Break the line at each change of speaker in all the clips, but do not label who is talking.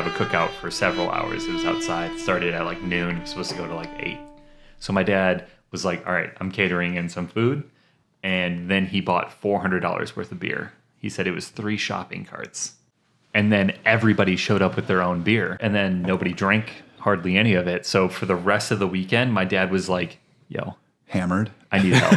have a cookout for several hours. It was outside. It started at like noon. It was supposed to go to like 8. So my dad was like, all right, I'm catering in some food. And then he bought $400 worth of beer. He said it was 3 shopping carts. And then everybody showed up with their own beer. And then nobody drank hardly any of it. So for the rest of the weekend, my dad was like, yo,
hammered.
I need help.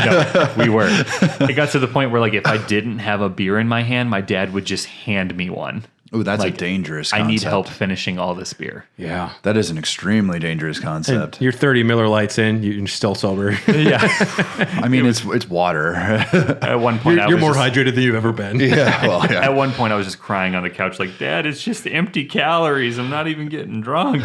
No, we were. It got to the point where like if I didn't have a beer in my hand, my dad would just hand me one.
Oh, that's
like,
a dangerous concept.
I need help finishing all this beer.
Yeah.
That is an extremely dangerous concept.
And you're 30 Miller Lights in, you're still sober.
Yeah.
I mean, it's water.
At one point,
You're more hydrated than you've ever been.
Yeah, well, yeah.
At one point, I was just crying on the couch like, Dad, it's just empty calories. I'm not even getting drunk.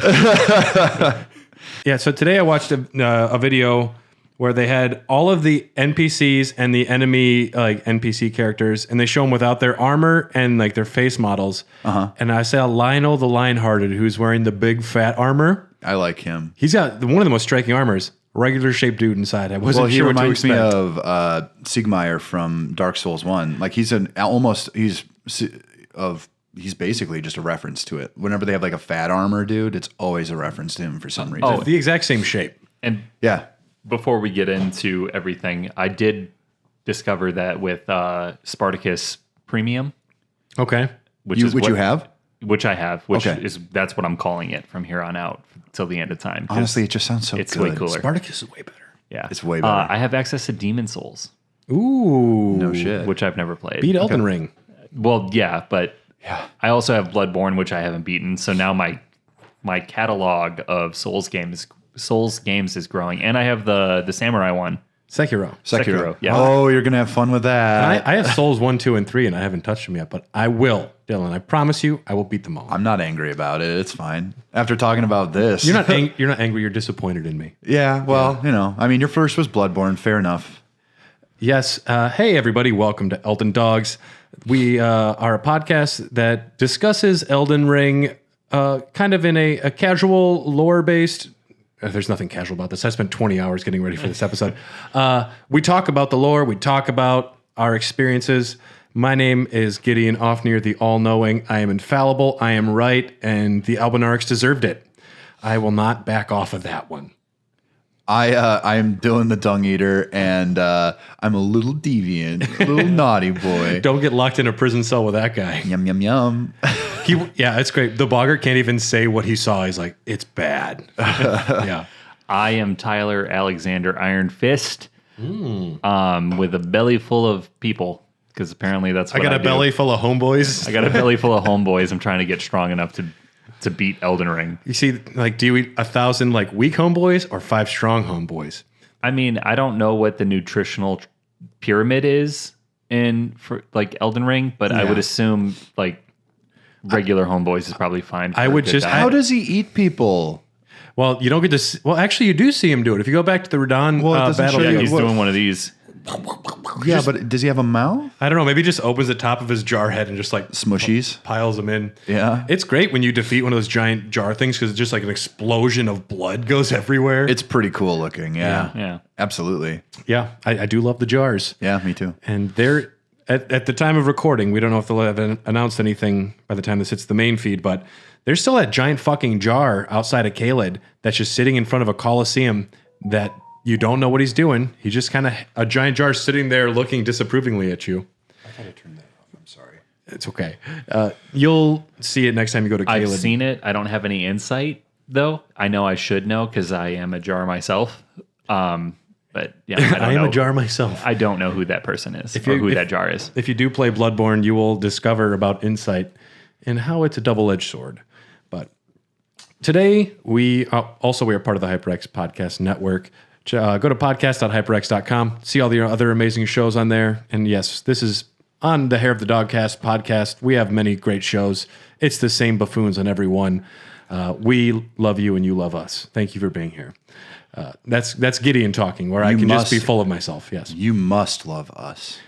Yeah, so today I watched a video where they had all of the NPCs and the enemy like NPC characters, and they show them without their armor and like their face models. And I saw Lionel the Lionhearted, who's wearing the big fat armor.
I like him.
He's got one of the most striking armors. Regular shaped dude inside. I wasn't sure what to expect.
He reminds me of Sigmire from Dark Souls 1. Like he's basically just a reference to it. Whenever they have like a fat armor dude, it's always a reference to him for some reason.
Oh, the exact same shape.
And
yeah.
Before we get into everything, I did discover that with Spartacus Premium.
Okay.
Which you have? Which I have, that's what I'm calling it from here on out till the end of time.
Honestly, it just sounds so
it's
good.
Way cooler.
Spartacus is way better.
Yeah.
It's way better.
I have access to Demon Souls.
Ooh.
No shit.
Which I've never played.
Beat Elden Ring.
Well, yeah, but I also have Bloodborne, which I haven't beaten. So now my catalog of Souls games is growing, and I have the samurai one.
Sekiro.
Yeah.
Oh, you're gonna have fun with that.
I have Souls 1, 2, and 3, and I haven't touched them yet, but I will, Dylan. I promise you, I will beat them all.
I'm not angry about it. It's fine. After talking about this,
you're not angry. You're disappointed in me.
Yeah. Well, you know, I mean, your first was Bloodborne. Fair enough.
Yes. Hey, everybody. Welcome to Elden Dogs. We are a podcast that discusses Elden Ring kind of in a casual, lore-based. There's nothing casual about this. I spent 20 hours getting ready for this episode. We talk about the lore. We talk about our experiences. My name is Gideon Offnear, the all-knowing. I am infallible. I am right. And the Albinarchs deserved it. I will not back off of that one.
I am Dylan the Dung Eater, and I'm a little deviant, a little naughty boy.
Don't get locked in a prison cell with that guy.
Yum, yum, yum.
Yeah, it's great. The boggart can't even say what he saw. He's like, it's bad. Yeah.
I am Tyler Alexander Iron Fist with a belly full of people, because apparently that's what I got.
Belly full of homeboys.
I got a belly full of homeboys. I'm trying to get strong enough to beat Elden Ring.
You see, like, do you eat 1,000 like weak homeboys or 5 strong homeboys?
I mean, I don't know what the nutritional pyramid is for like Elden Ring, but I would assume like regular homeboys is probably fine.
How does he eat people?
Well, you don't get to. Well, actually, you do see him do it. If you go back to the Radon battle,
yeah, he's doing one of these.
Yeah, but does he have a mouth?
I don't know. Maybe he just opens the top of his jar head and just like
smushies,
piles them in.
Yeah,
it's great when you defeat one of those giant jar things because it's just like an explosion of blood goes everywhere.
It's pretty cool looking. Yeah, absolutely.
Yeah, I do love the jars.
Yeah, me too.
And they're at the time of recording, we don't know if they'll have announced anything by the time this hits the main feed, but there's still that giant fucking jar outside of Caelid that's just sitting in front of a Coliseum that you don't know what he's doing. He's just kind of a giant jar sitting there looking disapprovingly at you.
I thought I turned that off. I'm sorry.
It's okay. You'll see it next time you go to Caelid.
I've seen it. I don't have any insight, though. I know I should know because I am a jar myself. But yeah,
I am a jar myself.
I don't know who that person is or who that jar is.
If you do play Bloodborne, you will discover about insight and how it's a double-edged sword. But today, we are part of the HyperX Podcast Network. Go to podcast.hyperx.com. See all the other amazing shows on there. And yes, this is on the Hair of the Dogcast podcast. We have many great shows. It's the same buffoons on every one. We love you and you love us. Thank you for being here. That's Gideon talking, where I can just be full of myself. Yes.
You must love us.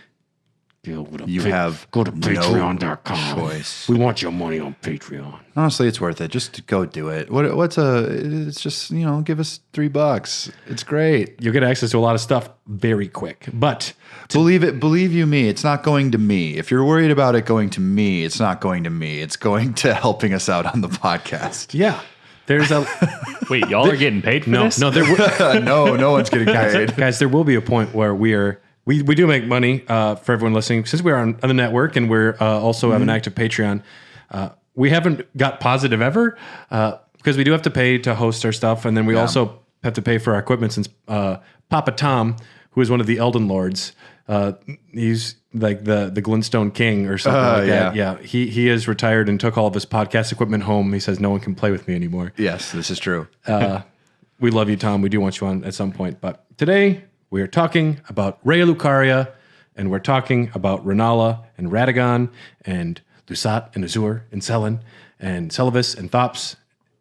You have
go to
no
patreon.com.
choice.
We want your money on Patreon.
Honestly, it's worth it. Just go do it. It's just, give us $3. It's great.
You'll get access to a lot of stuff very quick. But
Believe you me, it's not going to me. If you're worried about it going to me, it's not going to me. It's going to helping us out on the podcast.
yeah, there's a
Wait, y'all are getting paid for this?
no.
No one's getting paid.
Guys, there will be a point where we do make money for everyone listening, since we're on the network and we're also have an active Patreon. We haven't got positive ever because we do have to pay to host our stuff, and then we also have to pay for our equipment, since Papa Tom, who is one of the Elden Lords, he's like the Glintstone King or something like that. Yeah, he is retired and took all of his podcast equipment home. He says no one can play with me anymore.
Yes, this is true.
We love you, Tom. We do want you on at some point, but today we are talking about Raya Lucaria, and we're talking about Renala and Radagon and Lusat and Azur and Selen and Celavis and Thops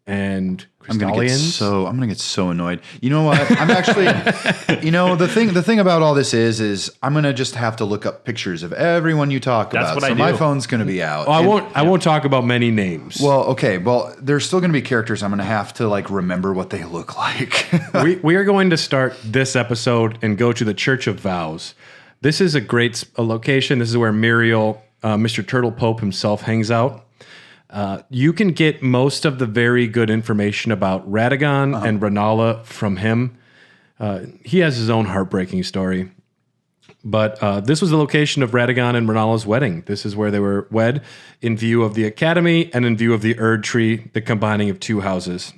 and
I'm gonna
Crystallians.
get so annoyed. You know what? I'm actually, the thing about all this is I'm gonna just have to look up pictures of everyone you talk
That's
about.
what
so
I
my
do.
phone's gonna be out.
Oh, I won't talk about many names.
Well, okay. Well, there's still gonna be characters I'm gonna have to remember what they look like.
we are going to start this episode and go to the Church of Vows. This is a great location. This is where Muriel, Mr. Turtle Pope himself, hangs out. You can get most of the very good information about Radagon and Renala from him. He has his own heartbreaking story. But this was the location of Radagon and Renala's wedding. This is where they were wed, in view of the academy and in view of the Erd tree, the combining of two houses.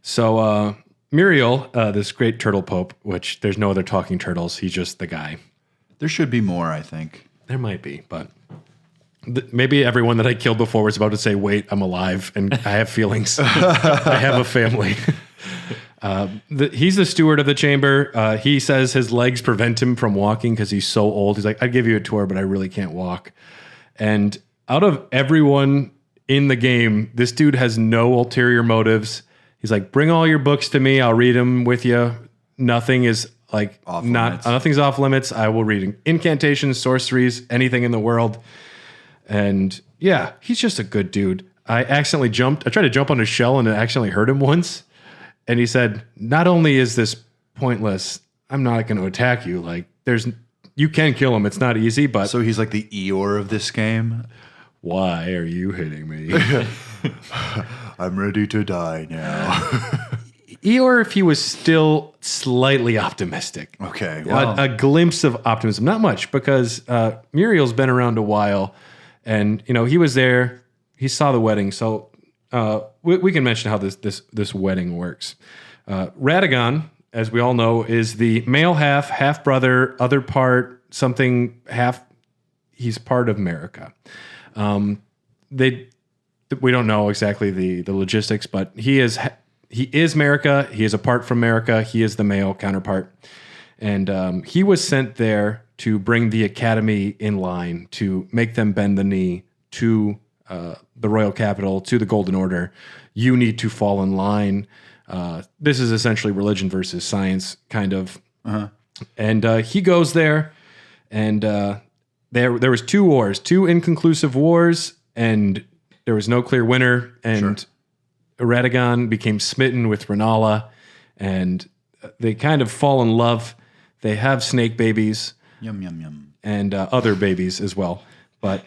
So Muriel, this great turtle pope, which there's no other talking turtles, he's just the guy.
There should be more, I think.
There might be, but maybe everyone that I killed before was about to say, wait, I'm alive and I have feelings. I have a family. He's the steward of the chamber. He says his legs prevent him from walking because he's so old. He's like, I'd give you a tour, but I really can't walk. And out of everyone in the game, this dude has no ulterior motives. He's like, bring all your books to me. I'll read them with you. Nothing is nothing's off limits. I will read incantations, sorceries, anything in the world. And yeah, he's just a good dude. I accidentally jumped. I tried to jump on his shell and it accidentally hurt him once. And he said, not only is this pointless, I'm not going to attack you. Like, you can kill him. It's not easy, but.
So he's like the Eeyore of this game.
Why are you hitting me?
I'm ready to die now.
Eeyore, if he was still slightly optimistic.
Okay. Well.
A glimpse of optimism. Not much, because Muriel's been around a while. And, he was there. He saw the wedding. So we can mention how this wedding works. Radagon, as we all know, is the male half brother, other part, something half. He's part of America. We don't know exactly the logistics, but he is America. He is apart from America. He is the male counterpart. And he was sent there to bring the academy in line, to make them bend the knee to the royal capital, to the Golden Order. You need to fall in line. This is essentially religion versus science, kind of. Uh-huh. And he goes there, and there was two inconclusive wars, and there was no clear winner. And Radagon became smitten with Renala, and they kind of fall in love. They have snake babies.
Yum, yum, yum. And
other babies as well. But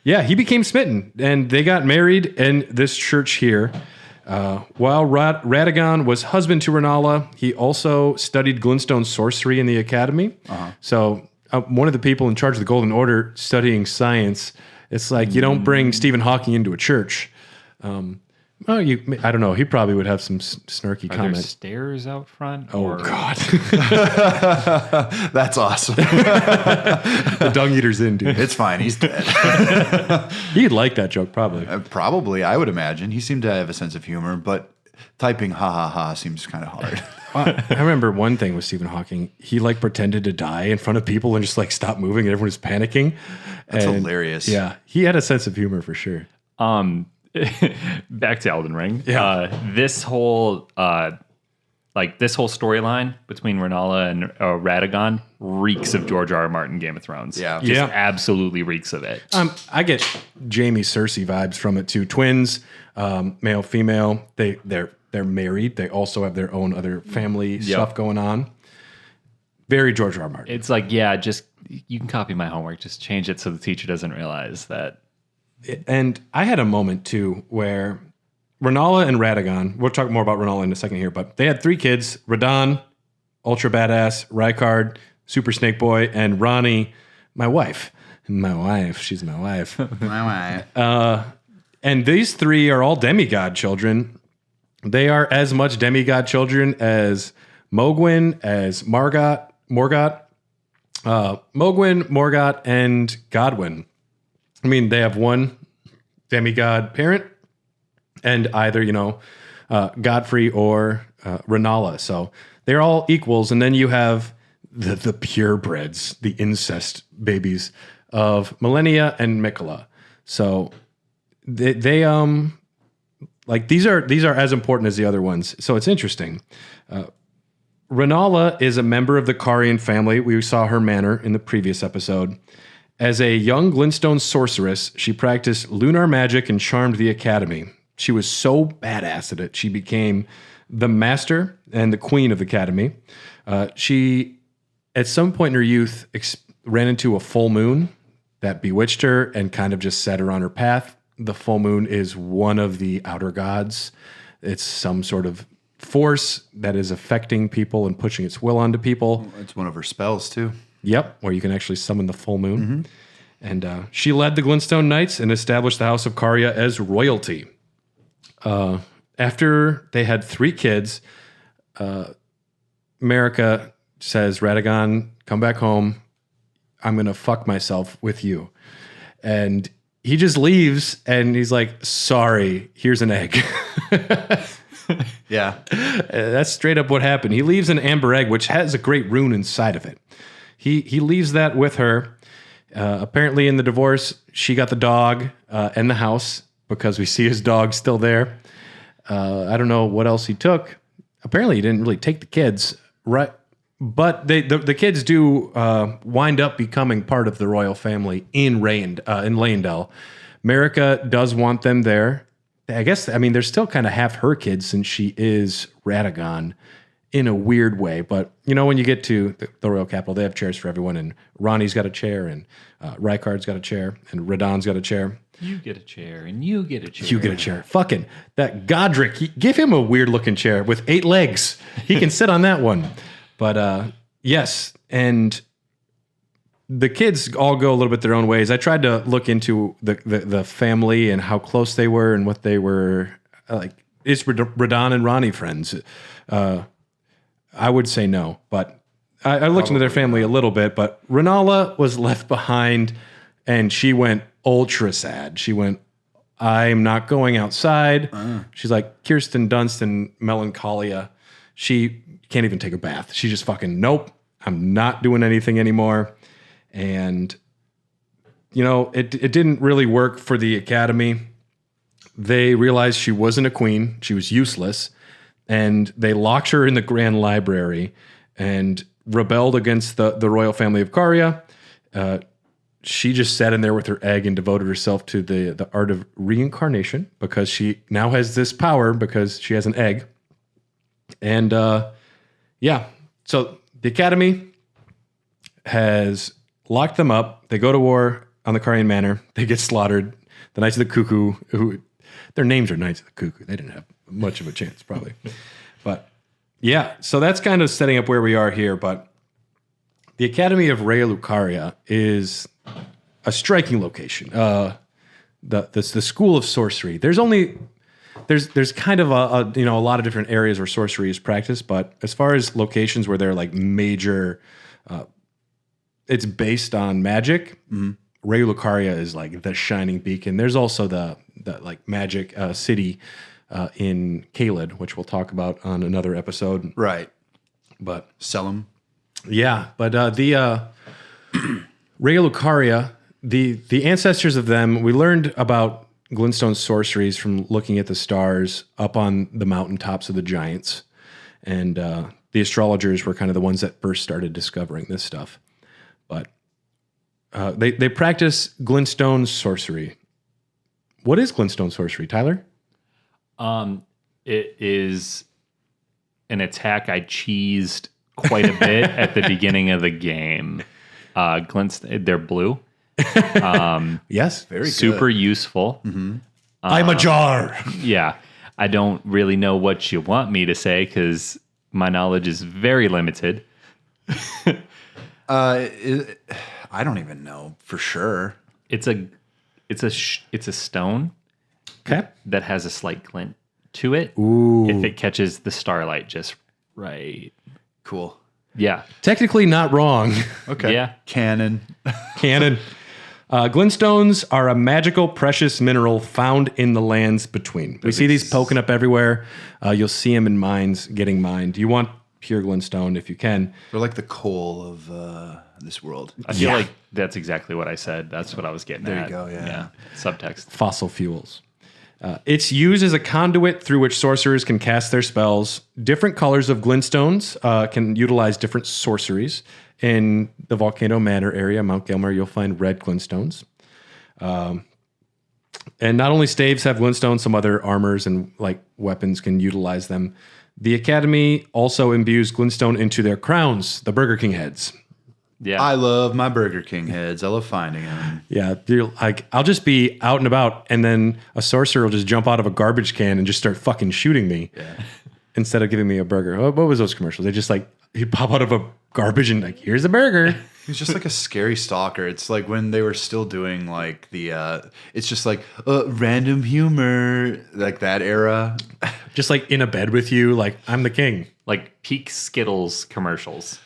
he became smitten, and they got married in this church here. While Radagon was husband to Renala, he also studied glintstone sorcery in the academy. Uh-huh. So one of the people in charge of the Golden Order studying science, it's like you don't bring Stephen Hawking into a church. I don't know. He probably would have some snarky
Are
comment.
there stairs out front?
Oh, God.
That's awesome.
The dung eater's in, dude.
It's fine. He's dead.
He'd like that joke, probably.
Probably, I would imagine. He seemed to have a sense of humor, but typing ha ha ha seems kind of hard.
I remember one thing with Stephen Hawking. He pretended to die in front of people and just stop moving, and everyone was panicking.
That's hilarious.
Yeah, he had a sense of humor for sure.
Back to Elden Ring.
Yeah.
This whole like this whole storyline between Renala and Radagon reeks of George R. R. Martin Game of Thrones.
Yeah.
Just absolutely reeks of it.
I get Jaime Cersei vibes from it too. Twins, male, female. They're married. They also have their own other family stuff going on. Very George R. R. Martin.
It's like, just you can copy my homework. Just change it so the teacher doesn't realize that.
And I had a moment too where Renala and Radagon, we'll talk more about Renala in a second here, but they had 3 kids: Radon, ultra badass; Rykard, super snake boy; and Ronnie, my wife. She's my wife.
My wife.
And these 3 are all demigod children. They are as much demigod children as Mogwyn, as Morgoth, and Godwyn. I mean, they have one demigod parent, and either, Godfrey or Renala. So they're all equals. And then you have the purebreds, the incest babies of Millennia and Mikola. So they like these are as important as the other ones. So it's interesting. Renala is a member of the Carian family. We saw her manor in the previous episode. As a young Glintstone sorceress, she practiced lunar magic and charmed the academy. She was so badass at it, she became the master and the queen of the academy. She, at some point in her youth, ran into a full moon that bewitched her and kind of just set her on her path. The full moon is one of the outer gods. It's some sort of force that is affecting people and pushing its will onto people.
It's one of her spells, too.
Yep, where you can actually summon the full moon. And she led the Glintstone Knights and established the House of Caria as royalty. After they had 3 kids, Marika says, Radagon, come back home. I'm going to fuck myself with you. And he just leaves, and he's like, sorry, here's an egg.
Yeah.
That's straight up what happened. He leaves an amber egg, which has a great rune inside of it. He leaves that with her. Apparently in the divorce, she got the dog and the house because we see his dog still there. I don't know what else he took. Apparently he didn't really take the kids, right? But the kids do wind up becoming part of the royal family in Leyndell. Marika does want them there. I guess, they're still kind of half her kids since she is Radagon in a weird way. But, when you get to the royal capital, they have chairs for everyone. And Ronnie's got a chair, and Rykard's got a chair, and Radon's got a chair.
You get a chair, and you get a chair.
You get a chair. Fucking that Godric, give him a weird-looking chair with 8 legs. He can sit on that one. But, yes, and the kids all go a little bit their own ways. I tried to look into the family and how close they were and what they were like. Is Radon and Ronnie friends? I would say no, but I looked into their family a little bit. But Renala was left behind, and she went ultra sad. She went, I'm not going outside. She's like Kirsten Dunst in Melancholia. She can't even take a bath. She just fucking, nope, I'm not doing anything anymore. And, it didn't really work for the academy. They realized she wasn't a queen. She was useless. And they locked her in the Grand Library and rebelled against the royal family of Caria. She just sat in there with her egg and devoted herself to the art of reincarnation because she now has this power because she has an egg. And, so the academy has locked them up. They go to war on the Carian Manor. They get slaughtered. The Knights of the Cuckoo, who their names are Knights of the Cuckoo. They didn't have much of a chance, probably. But yeah, so that's kind of setting up where we are here. But the Academy of Raya Lucaria is a striking location. The School of Sorcery. There's kind of a lot of different areas where sorcery is practiced, but as far as locations where they're like major, it's based on magic. Raya Lucaria is like the shining beacon. There's also the like magic city in Caelid, which we'll talk about on another episode.
Right.
But
Selim.
Yeah, but the Raya Lucaria, the ancestors of them, we learned about Glintstone sorceries from looking at the stars up on the mountaintops of the giants. And the astrologers were kind of the ones that first started discovering this stuff. But they practice glintstone sorcery. What is glintstone sorcery, Tyler?
It is an attack I cheesed quite a bit at the beginning of the game. They're blue.
Yes,
Very
Super
good.
useful.
I'm a jar.
Yeah. I don't really know what you want me to say because my knowledge is very limited.
I don't even know for sure.
It's a stone
Okay.
that has a slight glint to it.
Ooh.
If it catches the starlight just right.
Cool.
Yeah.
Technically not wrong.
Okay.
Yeah.
Canon.
Canon. Glintstones are a magical precious mineral found in the lands between. We see these poking up everywhere. You'll see them in mines getting mined. You want pure glintstone if you can.
They're like the coal of this world.
I feel like that's exactly what I said. That's what I was getting
There you
at.
go, yeah.
Subtext.
Fossil fuels. It's used as a conduit through which sorcerers can cast their spells. Different colors of glintstones can utilize different sorceries. In the Volcano Manor area, Mount Gilmer, you'll find red glintstones. And not only staves have glintstones, some other armors and like weapons can utilize them. The Academy also imbues glintstone into their crowns, the Burger King heads.
Yeah.
I love my Burger King heads. I love finding them.
Yeah, you're like I'll just be out and about, and then a sorcerer will just jump out of a garbage can and just start fucking shooting me instead of giving me a burger. What was those commercials? They just like he'd pop out of a garbage and like, here's a burger.
He's just like a scary stalker. It's like when they were still doing like the, it's just like random humor, like that era.
Just like in a bed with you, like I'm the king.
Like peak Skittles commercials.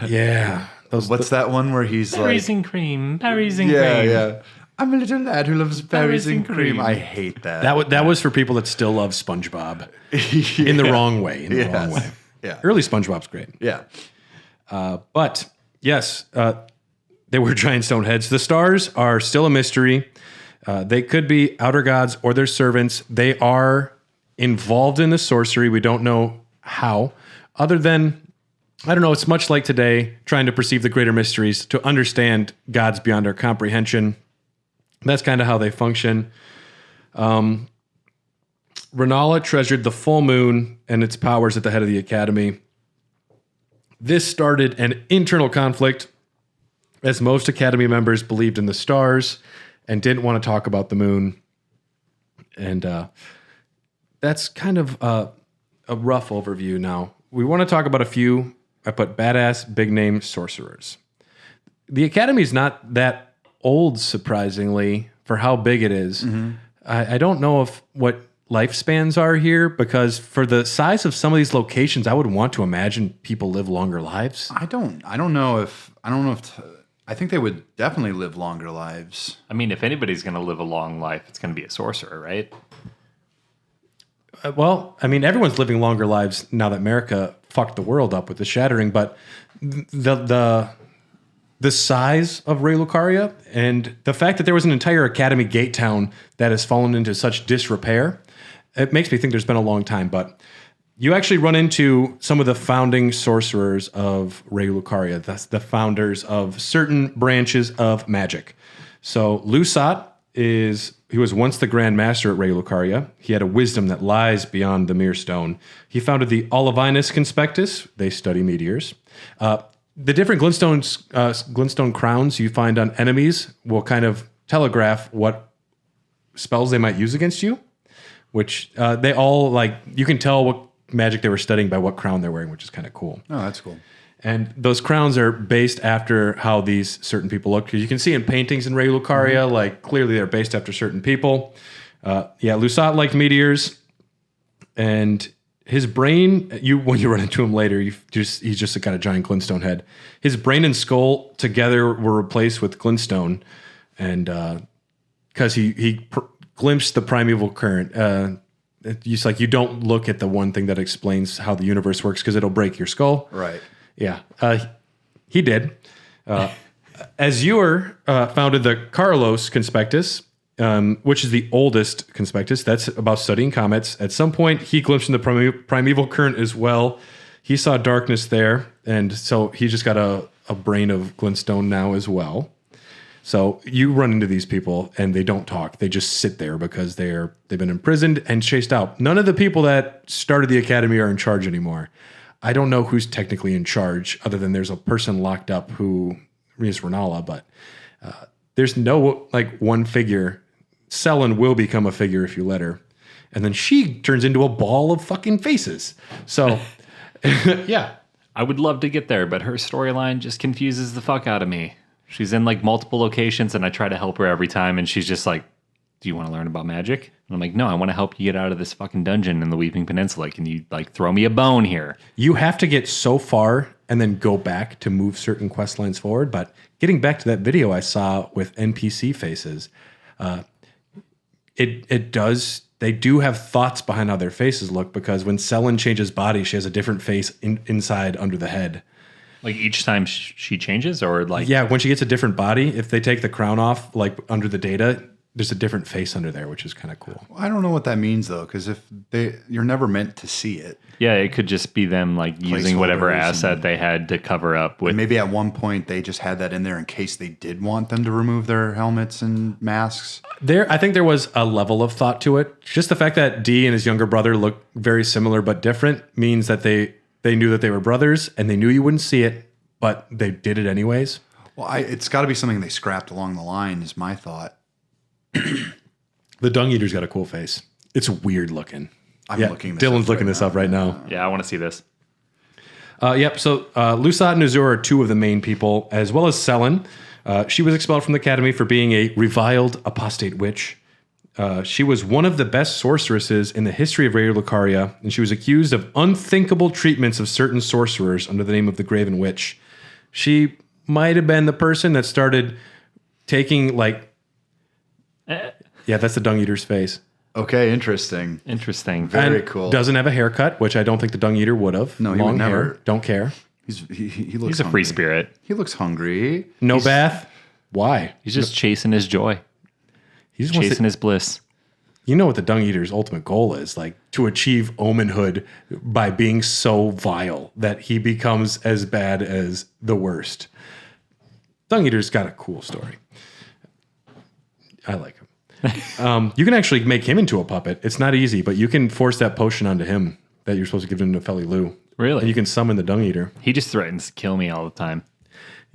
Yeah.
What's that one where he's
Berries
like,
and cream. Berries and
yeah,
cream.
yeah. I'm a little lad who loves berries and cream. I hate that.
That was for people that still love SpongeBob in the wrong way. Wrong way.
Yeah.
Early SpongeBob's great.
Yeah.
But yes, they were giant stone heads. The stars are still a mystery. They could be outer gods or their servants. They are involved in the sorcery. We don't know how, other than, I don't know, it's much like today, trying to perceive the greater mysteries, to understand gods beyond our comprehension. That's kind of how they function. Renala treasured the full moon and its powers at the head of the Academy. This started an internal conflict, as most Academy members believed in the stars and didn't want to talk about the moon. And that's kind of a rough overview now. We want to talk about a few. I put badass, big-name sorcerers. The Academy is not that old, surprisingly, for how big it is. Mm-hmm. I don't know what lifespans are here, because for the size of some of these locations, I would want to imagine people live longer lives.
I don't know if I think they would definitely live longer lives.
I mean, if anybody's going to live a long life, it's going to be a sorcerer, right?
Well, I mean, everyone's living longer lives now that America fucked the world up with the Shattering, but the size of Raya Lucaria and the fact that there was an entire Academy gate town that has fallen into such disrepair, it makes me think there's been a long time. But you actually run into some of the founding sorcerers of Raya Lucaria. That's the founders of certain branches of magic. So Lusat he was once the Grand Master at Raya Lucaria. He had a wisdom that lies beyond the mere stone. He founded the Olivinus Conspectus. They study meteors. The different glintstone crowns you find on enemies will kind of telegraph what spells they might use against you, which they all, like, you can tell what magic they were studying by what crown they're wearing, which is kind of cool.
Oh, that's cool.
And those crowns are based after how these certain people look. Because you can see in paintings in Raya Lucaria, like, clearly they're based after certain people. Lusat liked meteors. And his brain, when you run into him later, he's just a kind of giant glintstone head. His brain and skull together were replaced with glintstone. And because he glimpsed the primeval current. It's like you don't look at the one thing that explains how the universe works because it'll break your skull.
Right.
Yeah, he did. Azure founded the Carlos Conspectus, which is the oldest Conspectus. That's about studying comets. At some point, he glimpsed in the primeval current as well. he saw darkness there, and so he just got a brain of glintstone now as well. So you run into these people, and they don't talk. They just sit there because they've been imprisoned and chased out. None of the people that started the academy are in charge anymore. I don't know who's technically in charge, other than there's a person locked up who is Renala, but there's no like one figure. Selen will become a figure if you let her. And then she turns into a ball of fucking faces. So, yeah.
I would love to get there, but her storyline just confuses the fuck out of me. She's in like multiple locations, and I try to help her every time, and she's just like, do you want to learn about magic? And I'm like, no, I want to help you get out of this fucking dungeon in the Weeping Peninsula. Can you like throw me a bone here? You
have to get so far and then go back to move certain quest lines forward. But getting back to that video I saw with NPC faces, they do have thoughts behind how their faces look, because when Selen changes body, she has a different face inside under the head.
Like each time she changes, or like...
Yeah, when she gets a different body, if they take the crown off, like under the data, there's a different face under there, which is kind of cool.
I don't know what that means, though, because you're never meant to see it.
Yeah, it could just be them like using whatever asset they had to cover up with.
Maybe at one point they just had that in there in case they did want them to remove their helmets and masks.
I think there was a level of thought to it. Just the fact that Dee and his younger brother look very similar but different means that they knew that they were brothers, and they knew you wouldn't see it, but they did it anyways.
Well, it's got to be something they scrapped along the line, is my thought.
The Dung Eater's got a cool face. It's weird looking. Dylan's looking this up right now.
Yeah, I want to see this.
Yep. So Lusat and Azur are two of the main people, as well as Selen. She was expelled from the academy for being a reviled apostate witch. She was one of the best sorceresses in the history of Raya Lucaria, and she was accused of unthinkable treatments of certain sorcerers under the name of the Graven Witch. She might have been the person that started taking like... Yeah, that's the Dung Eater's face.
Okay, interesting. Very cool.
Doesn't have a haircut, which I don't think the Dung Eater would have.
No, he would never.
Hair, don't care.
He looks
He's a free spirit.
He looks hungry.
No bath. Why?
He's just chasing his joy.
He's
chasing his bliss.
You know what the Dung Eater's ultimate goal is, like to achieve omenhood by being so vile that he becomes as bad as the worst. Dung Eater's got a cool story. I like him. You can actually make him into a puppet. It's not easy, but you can force that potion onto him that you're supposed to give him to Feli Lu.
Really?
And you can summon the Dung Eater.
He just threatens to kill me all the time.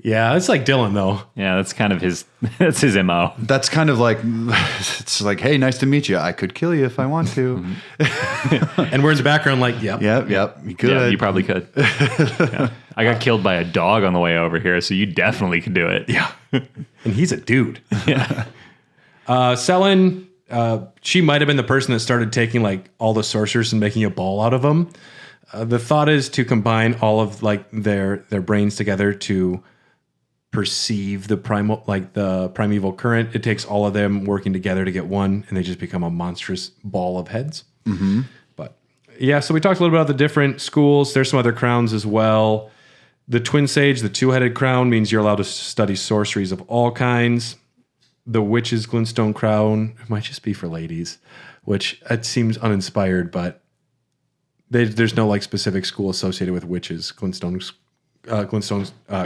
Yeah, it's like Dylan, though.
Yeah, that's kind of that's his MO.
That's kind of like, it's like, hey, nice to meet you. I could kill you if I want to.
And we're in the background like, yep.
You could.
Yeah, you probably could. Yeah. I got killed by a dog on the way over here, so you definitely could do it.
Yeah. And he's a dude.
Yeah.
Selen, she might have been the person that started taking like all the sorcerers and making a ball out of them. The thought is to combine all of like their brains together to perceive the primeval current. It takes all of them working together to get one, and they just become a monstrous ball of heads.
Mm-hmm.
But yeah, so we talked a little about the different schools. There's some other crowns as well. The Twin Sage, the two-headed crown, means you're allowed to study sorceries of all kinds. The Witch's Glintstone crown might just be for ladies, which it seems uninspired, but there's no like specific school associated with Witch's Glintstone's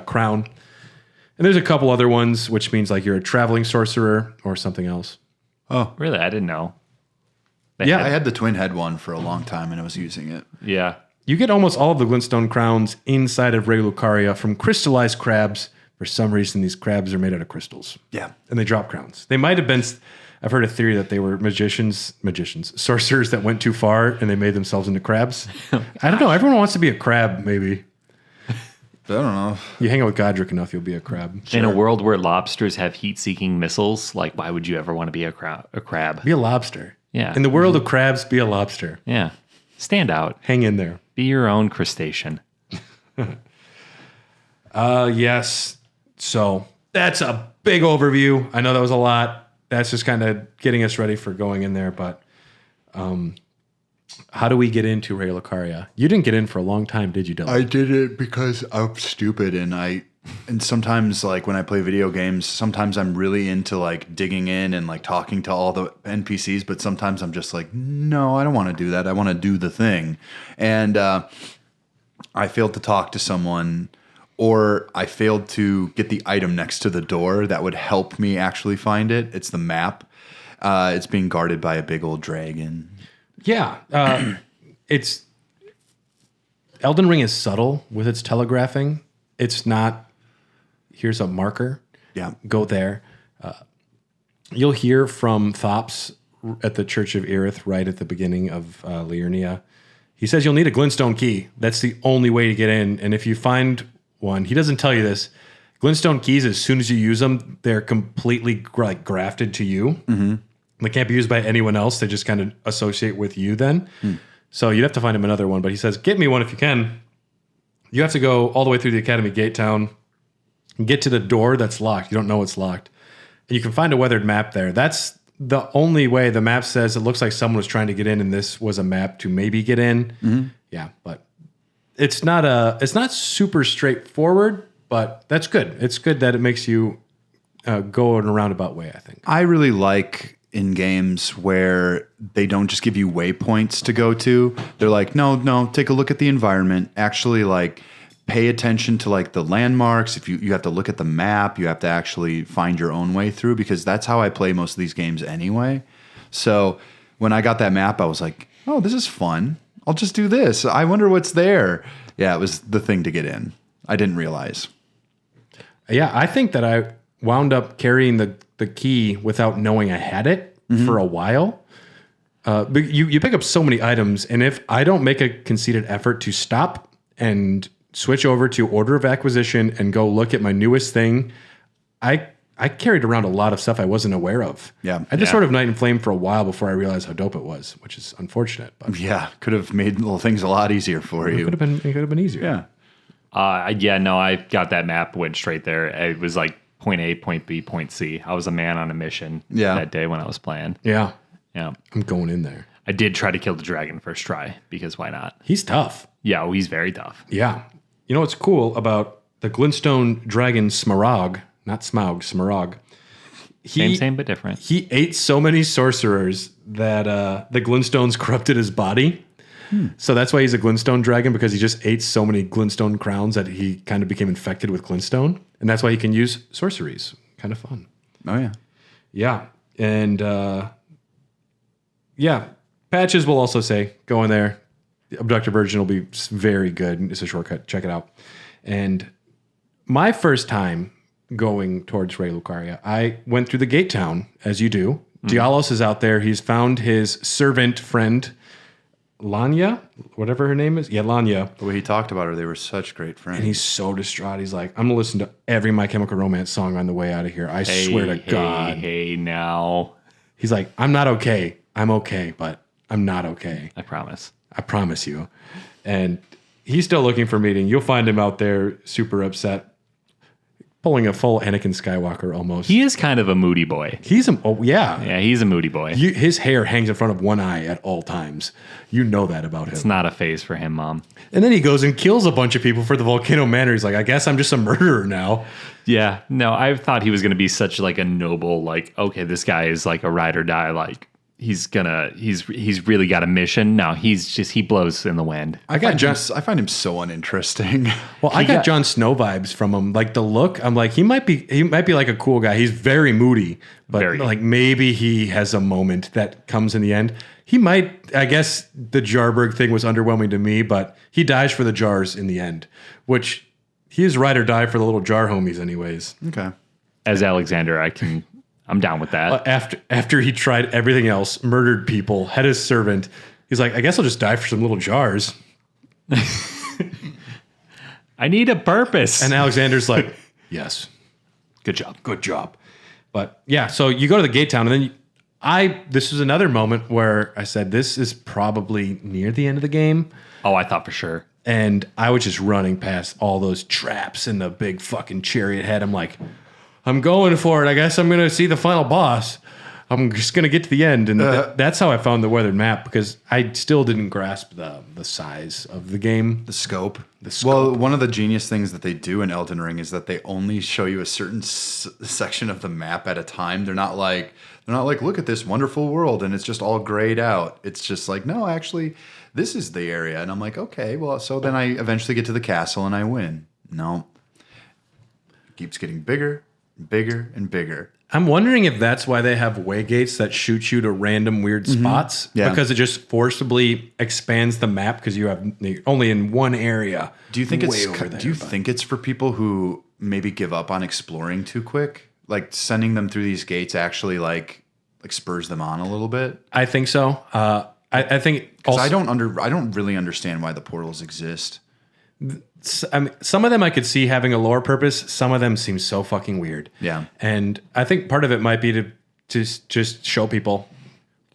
crown. And there's a couple other ones, which means like you're a traveling sorcerer or something else.
Oh,
really? I didn't know.
I had the twin head one for a long time, and I was using it.
Yeah.
You get almost all of the Glintstone crowns inside of Raya Lucaria from crystallized crabs. For some reason, these crabs are made out of crystals.
Yeah.
And they drop crowns. They might have been... I've heard a theory that they were sorcerers that went too far and they made themselves into crabs. I don't know. Everyone wants to be a crab, maybe.
I don't know.
You hang out with Godric enough, you'll be a crab.
Sure. In a world where lobsters have heat-seeking missiles, like why would you ever want to be a crab?
Be a lobster.
Yeah.
In the world of crabs, be a lobster.
Yeah. Stand out.
Hang in there.
Be your own crustacean.
Yes. So that's a big overview. I know that was a lot. That's just kind of getting us ready for going in there. But how do we get into Raya Lucaria? You didn't get in for a long time, did you, Dylan?
I did it because I'm stupid, and sometimes like when I play video games, sometimes I'm really into like digging in and like talking to all the NPCs, but sometimes I'm just like, no, I don't want to do that. I want to do the thing. And I failed to talk to someone, or I failed to get the item next to the door that would help me actually find it. It's the map. It's being guarded by a big old dragon.
Yeah. It's Elden Ring is subtle with its telegraphing. It's not, here's a marker.
Yeah.
Go there. You'll hear from Thops at the Church of Erith right at the beginning of Liurnia. He says you'll need a glintstone key. That's the only way to get in. And if you find one, he doesn't tell you this. Glintstone keys, as soon as you use them, they're completely grafted to you. Mm-hmm. They can't be used by anyone else. They just kind of associate with you then. So you'd have to find him another one. But he says, get me one if you can. You have to go all the way through the Academy Gate Town and get to the door that's locked. You don't know it's locked. And you can find a weathered map there. That's the only way. The map says it looks like someone was trying to get in, and this was a map to maybe get in. Mm-hmm. Yeah, but it's not super straightforward, but that's good. It's good that it makes you go in a roundabout way, I think.
I really like in games where they don't just give you waypoints to go to. They're like, no, take a look at the environment. Actually, like, pay attention to like the landmarks. If you have to look at the map, you have to actually find your own way through, because that's how I play most of these games anyway. So when I got that map, I was like, oh, this is fun. I'll just do this. I wonder what's there. Yeah, it was the thing to get in. I didn't realize.
Yeah, I think that I wound up carrying the key without knowing I had it for a while. But you pick up so many items, and if I don't make a conceited effort to stop and switch over to order of acquisition and go look at my newest thing, I carried around a lot of stuff I wasn't aware of.
Yeah.
I just sort of Night and Flame for a while before I realized how dope it was, which is unfortunate. But
Yeah, could have made little things a lot easier for you.
it could have been easier.
Yeah.
I got that map, went straight there. It was like point A, point B, point C. I was a man on a mission that day when I was playing.
Yeah.
Yeah.
I'm going in there.
I did try to kill the dragon first try, because why not?
He's tough.
Yeah, he's very tough.
Yeah. You know what's cool about the Glintstone Dragon Smaragd, not Smaug, Smaragd.
Same but different.
He ate so many sorcerers that the glintstones corrupted his body. So that's why he's a glintstone dragon, because he just ate so many glintstone crowns that he kind of became infected with glintstone. And that's why he can use sorceries. Kind of fun.
Oh, yeah.
Yeah. And patches will also say, go in there. The abductor version will be very good. It's a shortcut. Check it out. And my first time going towards Raya Lucaria, I went through the gate town, as you do. Dialos is out there. He's found his servant friend, Lanya, whatever her name is. Yeah, Lanya.
The way he talked about her, they were such great friends.
And he's so distraught. He's like, I'm going to listen to every My Chemical Romance song on the way out of here. I swear to God.
Hey, now.
He's like, I'm not okay. I'm okay, but I'm not okay.
I promise.
I promise you. And he's still looking for a meeting. You'll find him out there super upset, pulling a full Anakin Skywalker almost.
He is kind of a moody boy.
He's yeah.
Yeah, he's a moody boy.
His hair hangs in front of one eye at all times. You know that about him.
It's not a phase for him, Mom.
And then he goes and kills a bunch of people for the Volcano Manor. He's like, I guess I'm just a murderer now.
Yeah, no, I thought he was going to be such like a noble, like, okay, this guy is like a ride or die, like he's really got a mission. No, he blows in the wind.
I find him so uninteresting.
Well, I got Jon Snow vibes from him. Like the look, I'm like, he might be like a cool guy. He's very moody, but like maybe he has a moment that comes in the end. He might, I guess the Jarberg thing was underwhelming to me, but he dies for the jars in the end, which he is ride or die for the little jar homies anyways.
Okay.
As Alexander, I'm down with that.
After he tried everything else, murdered people, had his servant, he's like, I guess I'll just die for some little jars.
I need a purpose.
And Alexander's like, yes.
Good job.
But yeah, so you go to the gate town, and then this was another moment where I said, this is probably near the end of the game.
Oh, I thought for sure.
And I was just running past all those traps and the big fucking chariot head. I'm like, I'm going for it. I guess I'm going to see the final boss. I'm just going to get to the end. And that's how I found the weathered map, because I still didn't grasp the size of the game.
The scope. Well, one of the genius things that they do in Elden Ring is that they only show you a certain section of the map at a time. They're not like, look at this wonderful world and it's just all grayed out. It's just like, no, actually, this is the area. And I'm like, okay, well, so then I eventually get to the castle and I win. No. It keeps getting bigger, bigger, and bigger.
I'm wondering if that's why they have way gates that shoot you to random weird spots, because it just forcibly expands the map because you're only in one area.
Do you think it's for people who maybe give up on exploring too quick? Like sending them through these gates actually like spurs them on a little bit?
I think so. I think
because I don't really understand why the portals exist.
I mean, some of them I could see having a lore purpose. Some of them seem so fucking weird.
Yeah.
And I think part of it might be to just show people,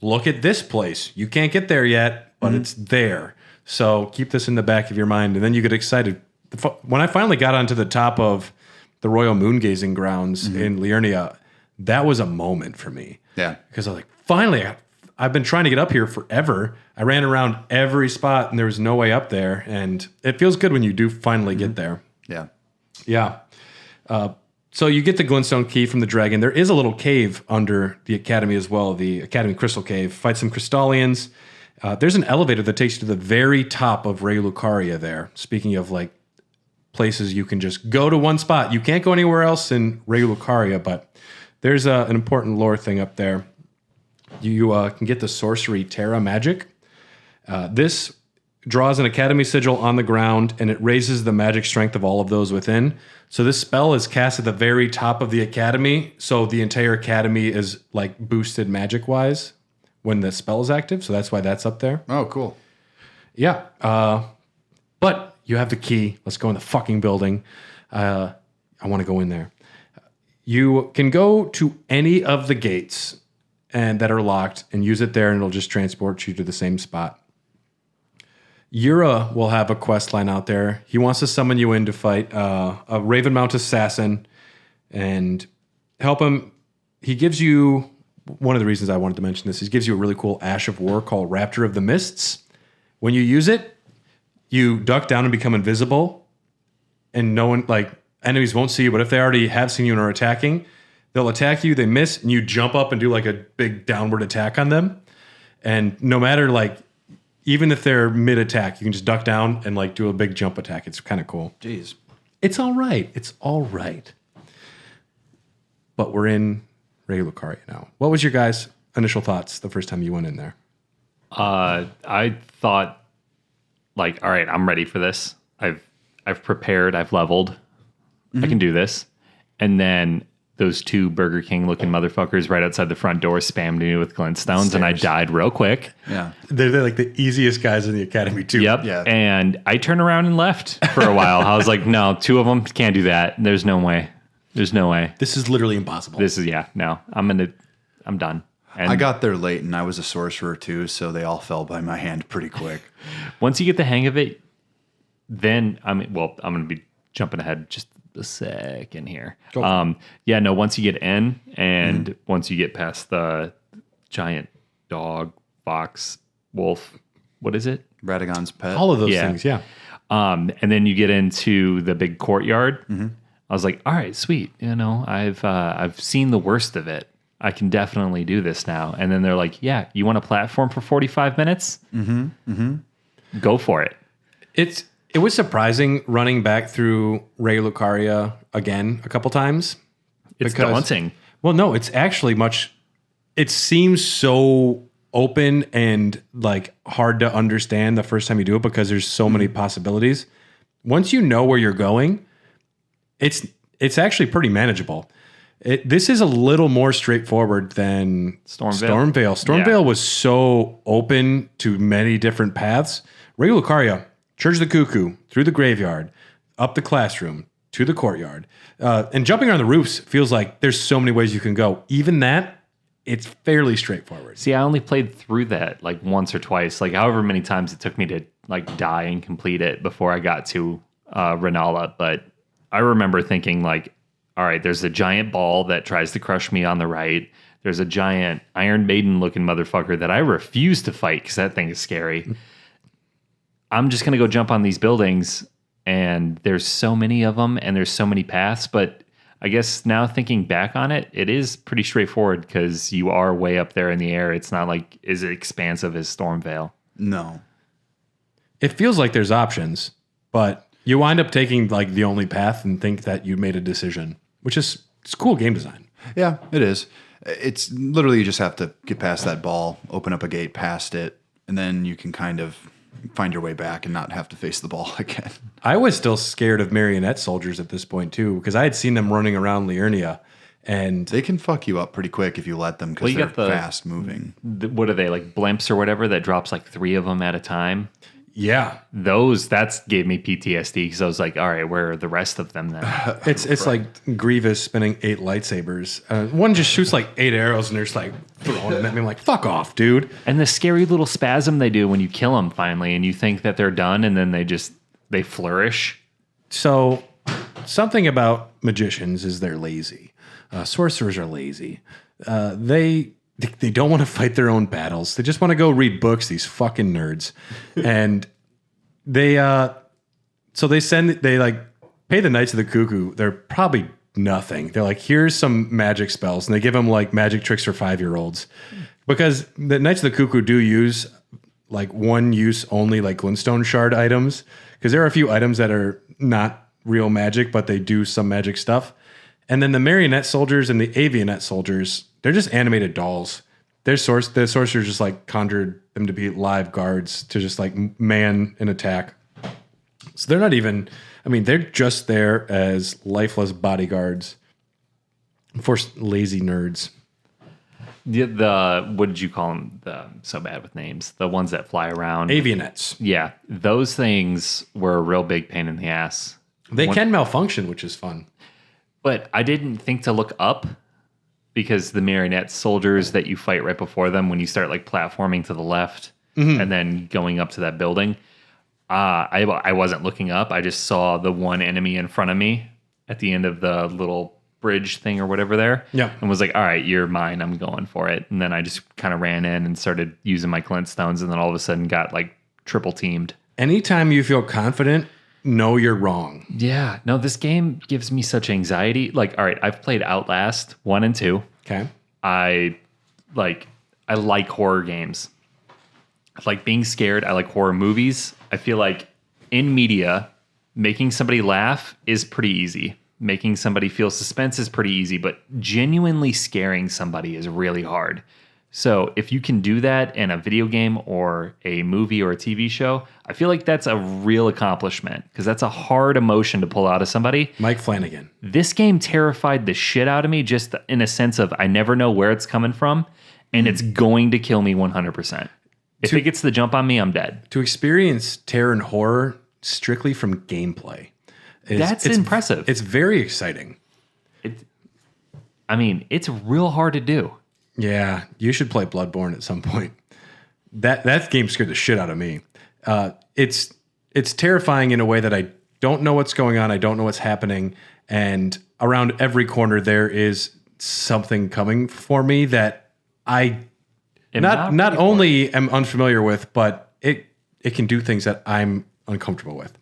look at this place. You can't get there yet, but it's there. So keep this in the back of your mind. And then you get excited. When I finally got onto the top of the Royal Moongazing Grounds in Liurnia, that was a moment for me.
Yeah.
Because I was like, finally, I've been trying to get up here forever. I ran around every spot and there was no way up there. And it feels good when you do finally get there.
Yeah.
Yeah. So you get the glintstone key from the dragon. There is a little cave under the academy as well, the Academy Crystal Cave. Fight some Crystallians. There's an elevator that takes you to the very top of Raya Lucaria there. Speaking of like places you can just go to one spot. You can't go anywhere else in Raya Lucaria, but there's an important lore thing up there. You can get the sorcery Terra magic. This draws an academy sigil on the ground, and it raises the magic strength of all of those within. So this spell is cast at the very top of the academy, so the entire academy is like boosted magic-wise when the spell is active. So that's why that's up there.
Oh, cool.
Yeah. But you have the key. Let's go in the fucking building. I want to go in there. You can go to any of the gates and that are locked and use it there, and it'll just transport you to the same spot. Yura will have a quest line out there. He wants to summon you in to fight a Ravenmount assassin and help him. He gives you, one of the reasons I wanted to mention this, he gives you a really cool Ash of War called Raptor of the Mists. When you use it, you duck down and become invisible, and no one, like, enemies won't see you, but if they already have seen you and are attacking, they'll attack you, they miss, and you jump up and do like a big downward attack on them. And no matter, like, even if they're mid-attack, you can just duck down and like do a big jump attack. It's kind of cool.
Jeez.
It's all right. It's all right. But we're in Raya Lucaria now. What was your guys' initial thoughts the first time you went in there?
I thought, like, all right, I'm ready for this. I've prepared. I've leveled. I can do this. And then those two Burger King looking motherfuckers right outside the front door spammed me with glintstones, and I died real quick.
Yeah.
They're like the easiest guys in the academy too.
Yep.
Yeah.
And I turned around and left for a while. I was like, no, two of them can't do that. There's no way. There's no way.
This is literally impossible.
No, I'm done. And
I got there late and I was a sorcerer too, so they all fell by my hand pretty quick.
once you get the hang of it, then I'm going to be jumping ahead just a second here. Once you get in and once you get past the giant dog, fox, wolf, what is it?
Radagon's pet.
All of those things, yeah.
And then you get into the big courtyard. I was like, all right, sweet. I've seen the worst of it. I can definitely do this now. And then they're like, yeah, you want a platform for 45 minutes? Go for it.
It was surprising running back through Raya Lucaria again a couple times.
It's daunting.
Well, no, it's actually it seems so open and like hard to understand the first time you do it because there's so many possibilities. Once you know where you're going, it's actually pretty manageable. This is a little more straightforward than Stormvale. Stormvale was so open to many different paths. Raya Lucaria, Church of the Cuckoo, through the graveyard, up the classroom, to the courtyard. And jumping around the roofs feels like there's so many ways you can go. Even that, it's fairly straightforward.
See, I only played through that like once or twice, like however many times it took me to like die and complete it before I got to Renala. But I remember thinking like, all right, there's a giant ball that tries to crush me on the right. There's a giant Iron Maiden looking motherfucker that I refuse to fight because that thing is scary. I'm just going to go jump on these buildings, and there's so many of them, and there's so many paths. But I guess now thinking back on it, it is pretty straightforward because you are way up there in the air. It's not like as expansive as Stormvale.
No.
It feels like there's options, but you wind up taking like the only path and think that you made a decision, which is it's cool game design.
Yeah, it is. It's literally you just have to get past that ball, open up a gate past it, and then you can kind of find your way back and not have to face the ball again.
I was still scared of marionette soldiers at this point too, because I had seen them running around Liurnia, and
They can fuck you up pretty quick if you let them because
Well, you
they're
got
fast moving.
What are they, like blimps or whatever that drops like 3 of them at a time?
yeah,
That gave me PTSD because I was like, all right, where are the rest of them then?
it's like Grievous spinning 8 lightsabers. One just shoots like 8 arrows, and they're just like throwing them at me. I'm like, fuck off, dude.
And the scary little spasm they do when you kill them finally, and you think that they're done, and then they flourish.
So something about magicians is they're lazy. Sorcerers are lazy. They don't want to fight their own battles. They just want to go read books, these fucking nerds. And they like pay the Knights of the Cuckoo. They're probably nothing. They're like, here's some magic spells. And they give them like magic tricks for 5-year-olds. Because the Knights of the Cuckoo do use like one use only like glintstone shard items. Because there are a few items that are not real magic, but they do some magic stuff. And then the marionette soldiers and the avionette soldiers, they're just animated dolls. The sorcerers just like conjured them to be live guards to just like man an attack. So they're not even, I mean, they're just there as lifeless bodyguards for lazy nerds.
What did you call them? So bad with names. The ones that fly around.
Avionettes.
Yeah, those things were a real big pain in the ass.
They can malfunction, which is fun.
But I didn't think to look up because the marionette soldiers that you fight right before them, when you start like platforming to the left and then going up to that building, I wasn't looking up. I just saw the one enemy in front of me at the end of the little bridge thing or whatever there.
Yeah.
And was like, all right, you're mine. I'm going for it. And then I just kind of ran in and started using my glintstones, and then all of a sudden got like triple teamed.
Anytime you feel confident, know you're wrong.
Yeah. No, this game gives me such anxiety. Like, all right, I've played Outlast 1 and 2.
Okay.
I like horror games. I like being scared. I like horror movies. I feel like in media, making somebody laugh is pretty easy. Making somebody feel suspense is pretty easy, but genuinely scaring somebody is really hard. So if you can do that in a video game or a movie or a TV show, I feel like that's a real accomplishment because that's a hard emotion to pull out of somebody.
Mike Flanagan.
This game terrified the shit out of me just in a sense of I never know where it's coming from, and it's going to kill me 100%. If it gets the jump on me, I'm dead.
To experience terror and horror strictly from gameplay.
That's impressive.
It's very exciting.
It's real hard to do.
Yeah, you should play Bloodborne at some point. That game scared the shit out of me. It's terrifying in a way that I don't know what's going on. I don't know what's happening. And around every corner there is something coming for me that I not only am unfamiliar with, but it can do things that I'm uncomfortable with.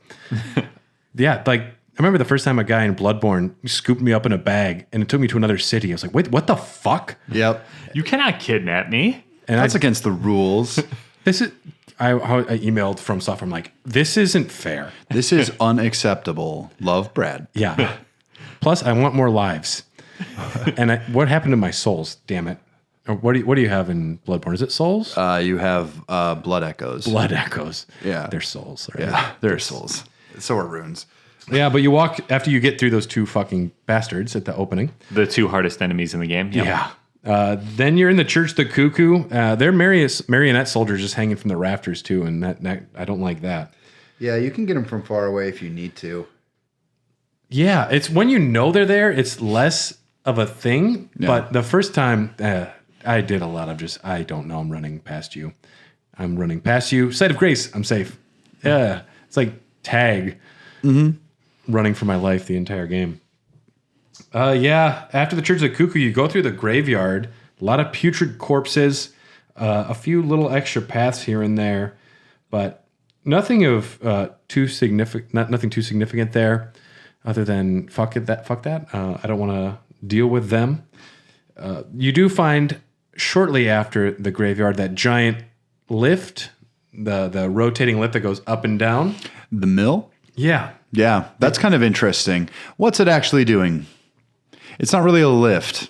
Yeah, like I remember the first time a guy in Bloodborne scooped me up in a bag and it took me to another city. I was like, wait, what the fuck?
Yep.
You cannot kidnap me.
And
That's against the rules.
I emailed From Software. I'm like, this isn't fair.
This is unacceptable. Love, Brad.
Yeah. Plus, I want more lives. And what happened to my souls? Damn it. Or what do you have in Bloodborne? Is it souls?
You have blood echoes.
Blood echoes.
Yeah.
They're souls. Right?
Yeah, they're souls. So are runes.
Yeah, but you walk after you get through those 2 fucking bastards at the opening.
The 2 hardest enemies in the game. Yep.
Yeah. Then you're in the Church of the Cuckoo. They're marionette soldiers just hanging from the rafters too, and that I don't like that.
Yeah, you can get them from far away if you need to.
Yeah, it's when you know they're there, it's less of a thing. Yeah. But the first time, I did a lot of just, I don't know, I'm running past you. Site of Grace, I'm safe. Yeah, it's like tag. Running for my life the entire game. Yeah, after the Church of the Cuckoo, you go through the graveyard A lot of putrid corpses, a few little extra paths here and there, but nothing of too significant. Nothing too significant there, other than fuck that. I don't want to deal with them. You do find shortly after the graveyard that giant lift, the rotating lift that goes up and down.
The mill?
Yeah.
Yeah, that's kind of interesting. What's it actually doing? It's not really a lift.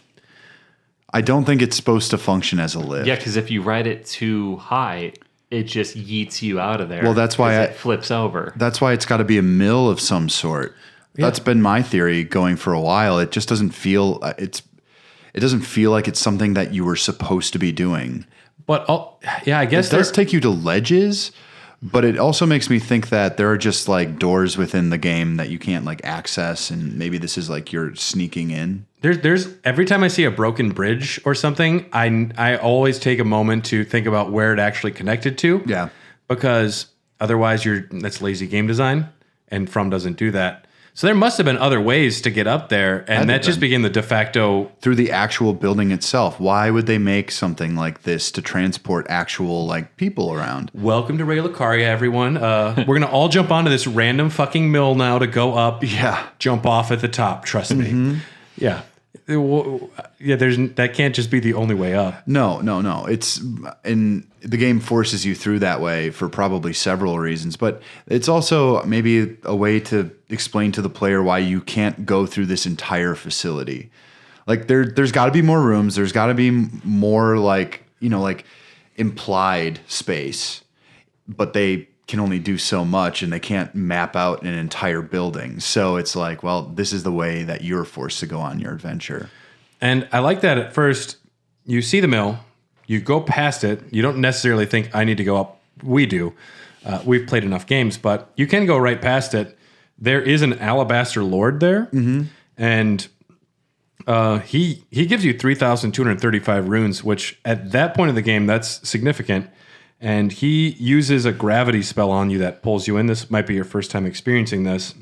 I don't think it's supposed to function as a lift.
Yeah, because if you ride it too high, it just yeets you out of there.
Well, that's why
it flips over.
That's why it's got to be a mill of some sort. Yeah. That's been my theory going for a while. It just doesn't feel it doesn't feel like it's something that you were supposed to be doing.
But I guess
it does take you to ledges, but it also makes me think that there are just like doors within the game that you can't like access, and maybe this is like you're sneaking in.
There's every time I see a broken bridge or something, I always take a moment to think about where it actually connected to.
Yeah.
Because otherwise that's lazy game design, and From doesn't do that. So there must have been other ways to get up there, and that just became the de facto...
Through the actual building itself. Why would they make something like this to transport actual like people around?
Welcome to Raya Lucaria, everyone. We're going to all jump onto this random fucking mill now to go up.
Yeah.
Jump off at the top, trust me. Yeah. That can't just be the only way up.
No. The game forces you through that way for probably several reasons, but it's also maybe a way to explain to the player why you can't go through this entire facility. Like there's got to be more rooms. There's got to be more like implied space, but they can only do so much, and they can't map out an entire building. So it's like, well, this is the way that you're forced to go on your adventure.
And I like that at first you see the mill, you go past it. You don't necessarily think I need to go up. We do. We've played enough games, but you can go right past it. There is an alabaster lord there, and he gives you 3,235 runes, which at that point of the game, that's significant. And he uses a gravity spell on you that pulls you in. This might be your first time experiencing this.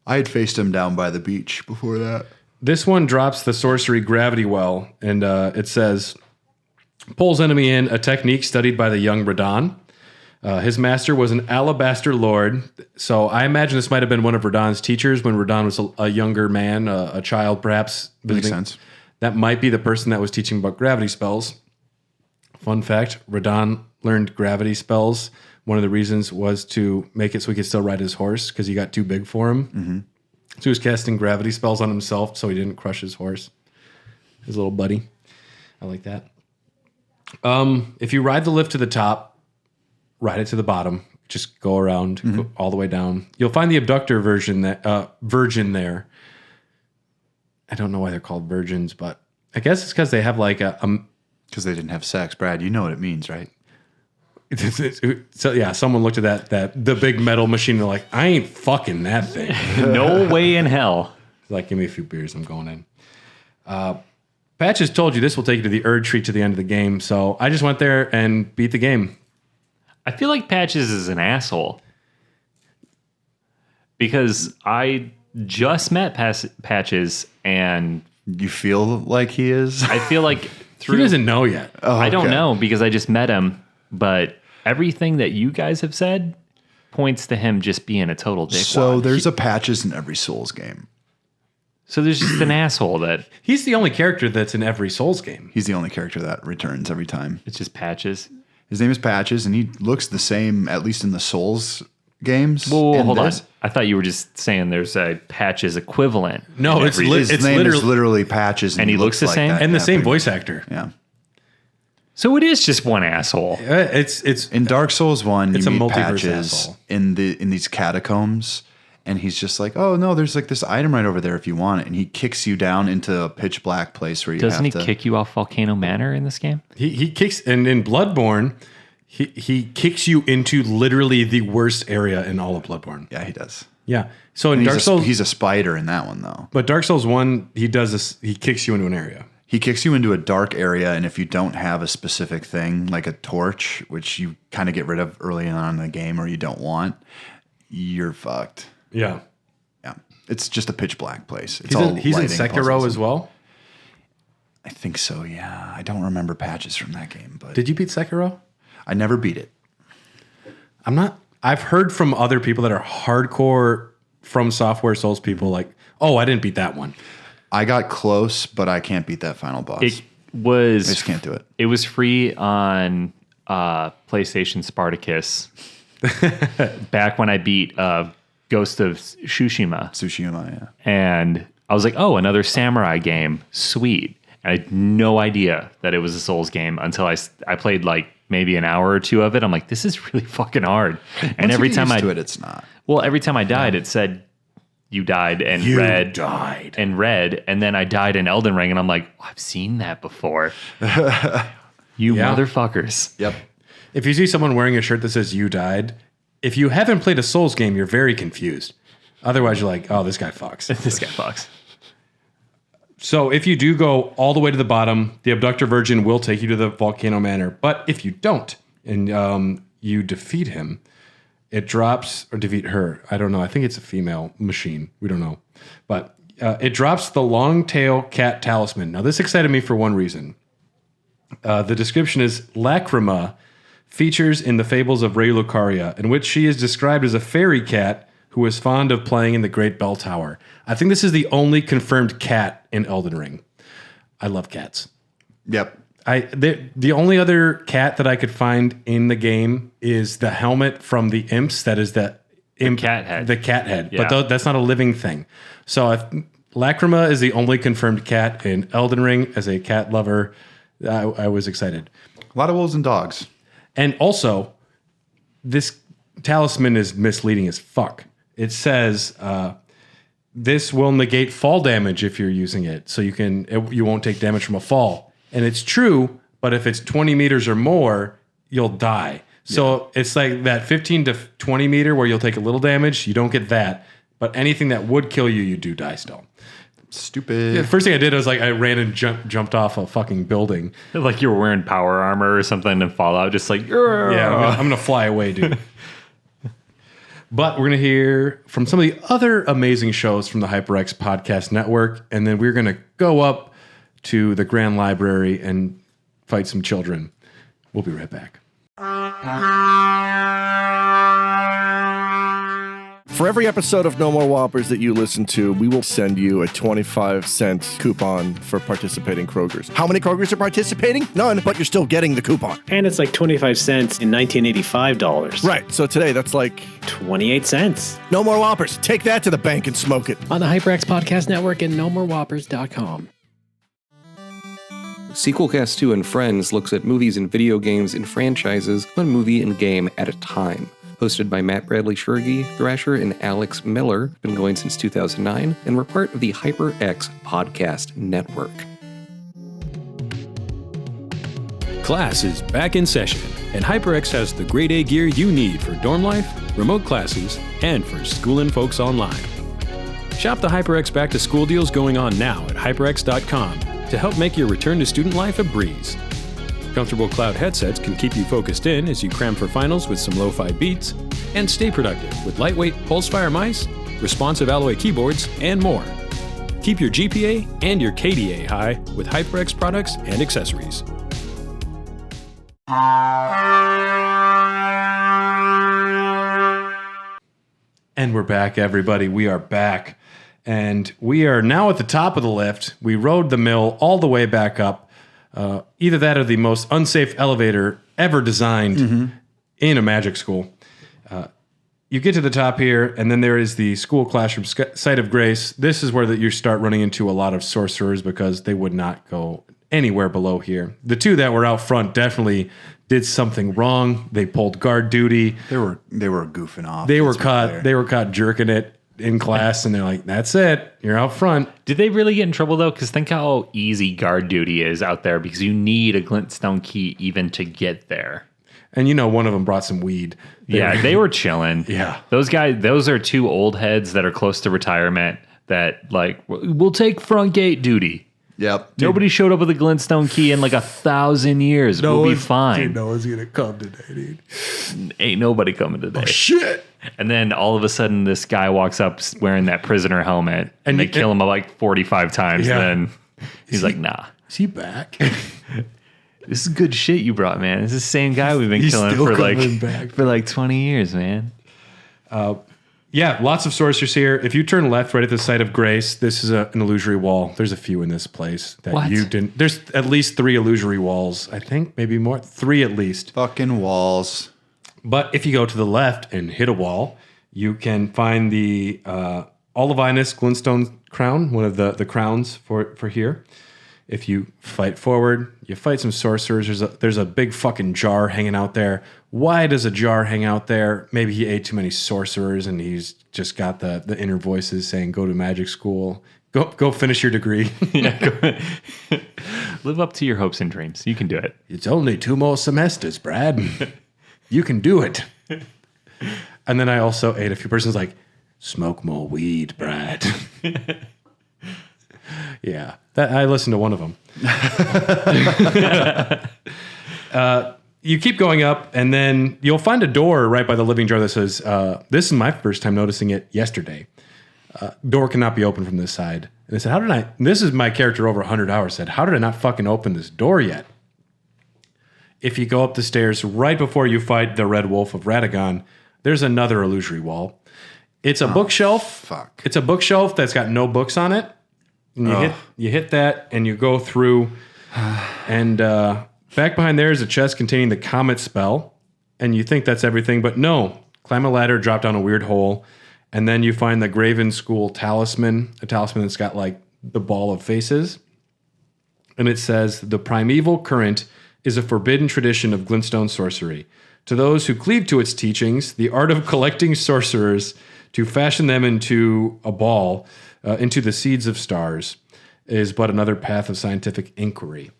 I had faced him down by the beach before that.
This one drops the sorcery gravity well, and it says, pulls enemy in, a technique studied by the young Radon. His master was an alabaster lord. So I imagine this might have been one of Radon's teachers when Radon was a younger man, a child perhaps.
Makes sense.
That might be the person that was teaching about gravity spells. Fun fact, Radon learned gravity spells. One of the reasons was to make it so he could still ride his horse because he got too big for him. So he was casting gravity spells on himself so he didn't crush his horse. His little buddy. I like that. If you ride the lift to the top, ride it to the bottom, just go around, go all the way down. You'll find the abductor virgin there. I don't know why they're called virgins, but I guess it's because they have like
because they didn't have sex. Brad, you know what it means, right?
So yeah, someone looked at that the big metal machine. They're like, I ain't fucking that thing.
No way in hell.
Like, give me a few beers. I'm going in. Patches told you this will take you to the Erd tree to the end of the game. So I just went there and beat the game.
I feel like Patches is an asshole because I just met Patches, and
you feel like he is.
I feel like
he doesn't know yet.
Oh,
I don't know because I just met him, but everything that you guys have said points to him just being a total dickwad.
So there's a Patches in every Souls game.
So there's just an asshole that...
He's the only character that's in every Souls game.
He's the only character that returns every time.
It's just Patches.
His name is Patches, and he looks the same, at least in the Souls games.
Whoa, hold on. I thought you were just saying there's a Patches equivalent.
No,
his name is literally Patches.
And he looks the same?
And the same voice actor.
Yeah.
So it is just one asshole.
It's
in Dark Souls 1,
it's
you
a
meet
multiverse
Patches
asshole.
in these catacombs, and he's just like, oh no, there's like this item right over there if you want it, and he kicks you down into a pitch black place where you
Doesn't
have
he
to
kick you off Volcano Manor in this game?
He kicks, and in Bloodborne, he kicks you into literally the worst area in all of Bloodborne.
Yeah, he does.
Yeah. So in
And
Dark Souls,
he's a spider in that one though.
but Dark Souls 1, he does this. He kicks you into an area.
He kicks you into a dark area, and if you don't have a specific thing like a torch, which you kind of get rid of early on in the game or you don't want, you're fucked.
Yeah.
Yeah, it's just a pitch black place. It's
He's in
lighting
Sekiro
puzzles.
as well.
I think so, yeah. I don't remember patches from that game, but
Did you beat Sekiro?
I never beat it.
I've heard from other people that are hardcore From Software Souls people like, oh, I didn't beat that one.
I got close, but I can't beat that final boss.
It was.
I just can't do it.
It was free on PlayStation Spartacus back when I beat Ghost of Tsushima.
Tsushima, yeah.
And I was like, oh, another samurai game. Sweet. And I had no idea that it was a Souls game until I played like maybe an hour or two of it. I'm like, this is really fucking hard. And
Once
every
you get
time
used to it, it's not.
Well, every time I died, it said you died and red. And then I died in Elden Ring, and I'm like, oh, I've seen that before. You motherfuckers.
Yep.
If you see someone wearing a shirt that says you died, if you haven't played a Souls game, you're very confused. Otherwise, you're like, oh, this guy fucks.
This guy fucks.
So if you do go all the way to the bottom, the abductor virgin will take you to the volcano manor. But if you don't and you defeat him, it drops, or defeat her. I don't know. I think it's a female machine. We don't know. But it drops the long tail cat talisman. Now, this excited me for one reason. The description is Lacrima features in the fables of Raya Lucaria, in which she is described as a fairy cat who is fond of playing in the Great Bell Tower. I think this is the only confirmed cat in Elden Ring. I love cats.
Yep.
The only other cat that I could find in the game is the helmet from the imps. That is the
cat head.
The cat head.
Yeah.
But that's not a living thing. So Lacrima is the only confirmed cat in Elden Ring. As a cat lover, I was excited.
A lot of wolves and dogs.
And also, this talisman is misleading as fuck. It says this will negate fall damage if you're using it, so you won't take damage from a fall. And it's true, but if it's 20 meters or more, you'll die. So it's like that 15 to 20 meter where you'll take a little damage. You don't get that, but anything that would kill you, you do die still.
Stupid.
Yeah, the first thing I did was I ran and jumped off a fucking building.
Like you were wearing power armor or something in Fallout, just like,
yeah, I'm gonna fly away, dude. But we're going to hear from some of the other amazing shows from the HyperX Podcast Network, and then we're going to go up to the Grand Library and fight some children. We'll be right back.
For every episode of No More Whoppers that you listen to, we will send you a 25-cent coupon for participating Krogers. How many Krogers are participating? None, but you're still getting the coupon.
And it's like 25 cents in 1985 dollars.
Right, so today that's like
28 cents.
No More Whoppers. Take that to the bank and smoke it.
On the HyperX Podcast Network and nomorewhoppers.com.
Sequelcast 2 and Friends looks at movies and video games and franchises, one movie and game at a time. Hosted by Matt Bradley Shergi, Thrasher, and Alex Miller, been going since 2009, and we're part of the HyperX Podcast Network.
Class is back in session, and HyperX has the grade A gear you need for dorm life, remote classes, and for schoolin' folks online. Shop the HyperX Back to School deals going on now at hyperx.com to help make your return to student life a breeze. Comfortable cloud headsets can keep you focused in as you cram for finals with some lo-fi beats, and stay productive with lightweight Pulsefire mice, responsive alloy keyboards, and more. Keep your GPA and your KDA high with HyperX products and accessories.
And we're back, everybody. We are back. And we are now at the top of the lift. We rode the mill all the way back up. Either that or the most unsafe elevator ever designed in a magic school. You get to the top here, and then there is the school classroom site of grace. This is where you start running into a lot of sorcerers because they would not go anywhere below here. The two that were out front definitely did something wrong. They pulled guard duty.
They were goofing off.
They were caught jerking it in class, and they're like, that's it, you're out front.
Did they really get in trouble though? Because think how easy guard duty is out there, because you need a glintstone key even to get there.
And one of them brought some weed.
They were chilling.
Yeah.
Those guys, those are two old heads that are close to retirement that like, we'll take front gate duty.
Yep.
Nobody showed up with a glintstone key in like 1,000 years. We'll be fine.
Dude, no one's gonna come today, dude.
Ain't nobody coming today.
Oh, shit.
And then all of a sudden, this guy walks up wearing that prisoner helmet, and they kill him like 45 times.
Yeah.
And then he's like, nah.
Is he back?
This is good shit you brought, man. This is the same guy we've been killing for like 20 years, man.
Yeah, lots of sorcerers here. If you turn left right at the site of Grace, this is an illusory wall. There's a few in this place that you didn't. There's at least 3 illusory walls, I think, maybe more. 3 at least.
Fucking walls.
But if you go to the left and hit a wall, you can find the Olivinus Glintstone crown, one of the crowns for here. If you fight forward, you fight some sorcerers. There's a big fucking jar hanging out there. Why does a jar hang out there? Maybe he ate too many sorcerers and he's just got the inner voices saying, go to magic school. Go finish your degree.
Live up to your hopes and dreams. You can do it.
It's only 2 more semesters, Brad. You can do it. And then I also ate a few persons like, smoke more weed, Brad. Yeah, I listened to one of them. You keep going up, and then you'll find a door right by the living jar that says, this is my first time noticing it yesterday. Door cannot be opened from this side. And I said, this is my character over 100 hours said, how did I not fucking open this door yet? If you go up the stairs right before you fight the Red Wolf of Radagon, there's another illusory wall. It's a bookshelf.
Fuck.
It's a bookshelf that's got no books on it. And you hit that, and you go through, and back behind there is a chest containing the Comet spell, and you think that's everything, but no. Climb a ladder, drop down a weird hole, and then you find the Graven School talisman, a talisman that's got like the ball of faces, and it says, the primeval current is a forbidden tradition of glintstone sorcery. To those who cleave to its teachings, the art of collecting sorcerers to fashion them into a ball, into the seeds of stars, is but another path of scientific inquiry.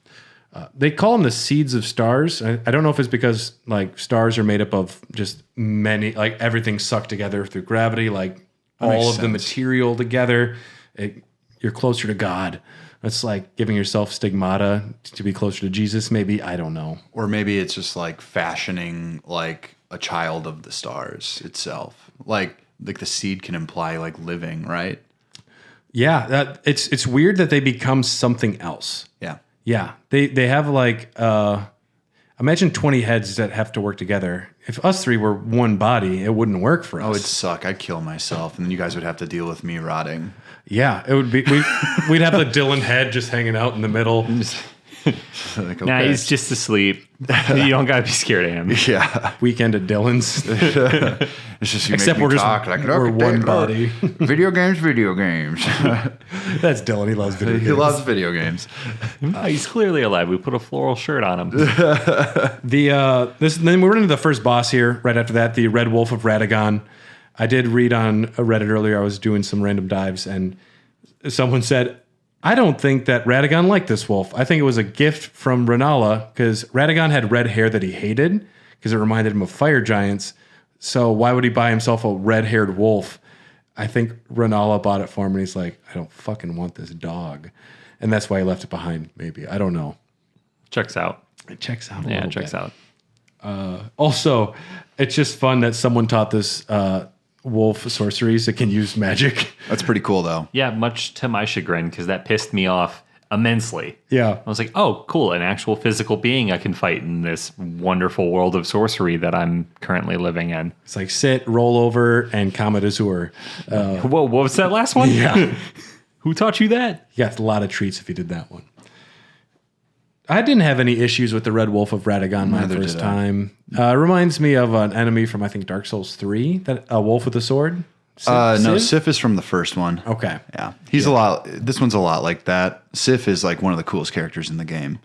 They call them the seeds of stars. I don't know if it's because like stars are made up of just many, like everything sucked together through gravity, like all of the material together. You're closer to God. It's like giving yourself stigmata to be closer to Jesus, maybe. I don't know.
Or maybe it's just like fashioning like a child of the stars itself. Like the seed can imply like living, right?
Yeah, it's weird that they become something else.
Yeah.
Yeah, they have like, imagine 20 heads that have to work together. If us 3 were one body, it wouldn't work for us.
Oh, it'd suck. I'd kill myself, and then you guys would have to deal with me rotting.
Yeah, it would be. We'd have the Dylan head just hanging out in the middle.
Like, okay.
Nah, he's just asleep. You don't gotta be scared of him.
Yeah.
Weekend of Dylan's.
It's just you
Except
make me
we're
talk
just
like
we're one body.
Video games.
That's Dylan. He loves video games.
He loves video games.
He's clearly alive. We put a floral shirt on him.
Then we're into the first boss here. Right after that, the Red Wolf of Radagon. I did read on Reddit earlier. I was doing some random dives, and someone said, I don't think that Radagon liked this wolf. I think it was a gift from Renala because Radagon had red hair that he hated because it reminded him of fire giants. So why would he buy himself a red-haired wolf? I think Renala bought it for him, and he's like, I don't fucking want this dog. And that's why he left it behind, maybe. I don't know.
Checks out.
It checks out a
Yeah,
little
it checks
bit.
out.
Also, it's just fun that someone taught this wolf sorceries that can use magic.
That's pretty cool, though.
Yeah, much to my chagrin, because that pissed me off immensely.
Yeah.
I was like, oh, cool, an actual physical being I can fight in this wonderful world of sorcery that I'm currently living in.
It's like sit, roll over, and Comet Azure.
Whoa, what was that last one?
Yeah.
Who taught you that?
You got a lot of treats if you did that one. I didn't have any issues with the Red Wolf of Radagon my
Neither
first
did I.
time. Reminds me of an enemy from, I think, Dark Souls 3, that a wolf with a sword.
No,
Civ?
Sif is from the first one.
Okay.
Yeah. He's a lot. This one's a lot like that. Sif is like one of the coolest characters in the game.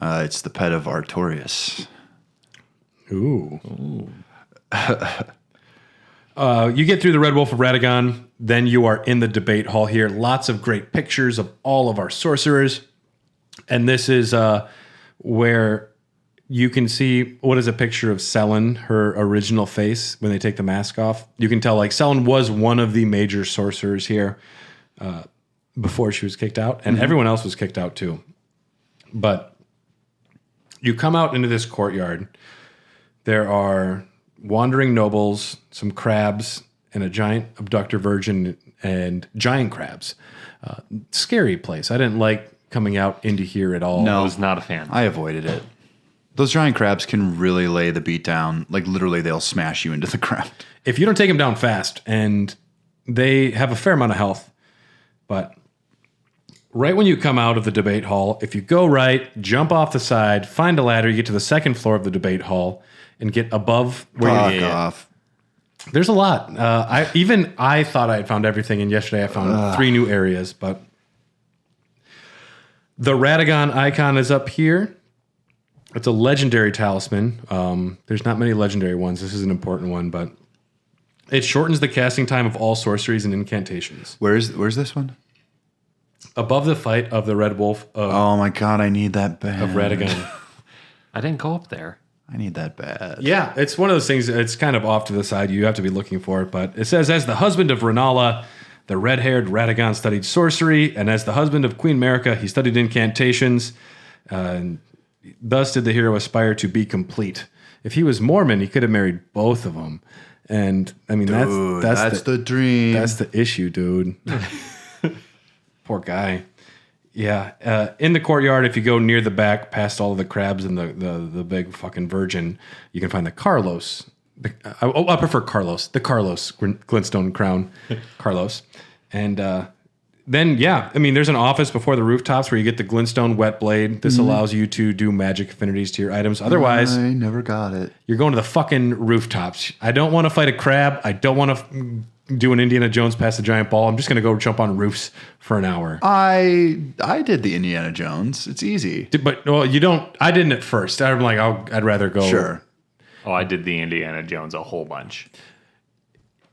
It's the pet of Artorias.
Ooh. You get through the Red Wolf of Radagon, then you are in the debate hall here. Lots of great pictures of all of our sorcerers. And this is where you can see what is a picture of Selen, her original face, when they take the mask off. You can tell like Selen was one of the major sorcerers here before she was kicked out, and everyone else was kicked out too. But you come out into this courtyard. There are wandering nobles, some crabs, and a giant abductor virgin and giant crabs. Scary place. I didn't like coming out into here at all.
No.
I was not a fan.
I avoided it. Those giant crabs can really lay the beat down. Like literally, they'll smash you into the ground.
If you don't take them down fast, and they have a fair amount of health, but right when you come out of the debate hall, if you go right, jump off the side, find a ladder, you get to the second floor of the debate hall, and get above where
Fuck off.
There's a lot. I thought I had found everything, and yesterday I found 3 new areas, but the Radagon icon is up here. It's a legendary talisman. There's not many legendary ones. This is an important one, but it shortens the casting time of all sorceries and incantations.
Where's this one?
Above the fight of the Red Wolf
Oh my god, I need that bad.
of Radagon.
I didn't go up there.
I need that bad.
Yeah, it's one of those things. It's kind of off to the side. You have to be looking for it. But it says, as the husband of Renala, the red-haired Radagon studied sorcery, and as the husband of Queen America, he studied incantations. And thus did the hero aspire to be complete. If he was Mormon, he could have married both of them. And I mean,
Dude, that's the dream.
That's the issue, dude. Poor guy. Yeah. In the courtyard, if you go near the back, past all of the crabs and the big fucking virgin, you can find the Carlos. I prefer Carlos. The Carlos glintstone crown. Carlos. And then, yeah, I mean, there's an office before the rooftops where you get the glintstone wet blade. This allows you to do magic affinities to your items. Otherwise,
I never got it.
you're going to the fucking rooftops. I don't want to fight a crab. I don't want to do an Indiana Jones past the giant ball. I'm just going to go jump on roofs for an hour.
I did the Indiana Jones. It's easy.
But well, you don't. I didn't at first. I'm like, I'd rather go.
Sure.
Oh, I did the Indiana Jones a whole bunch.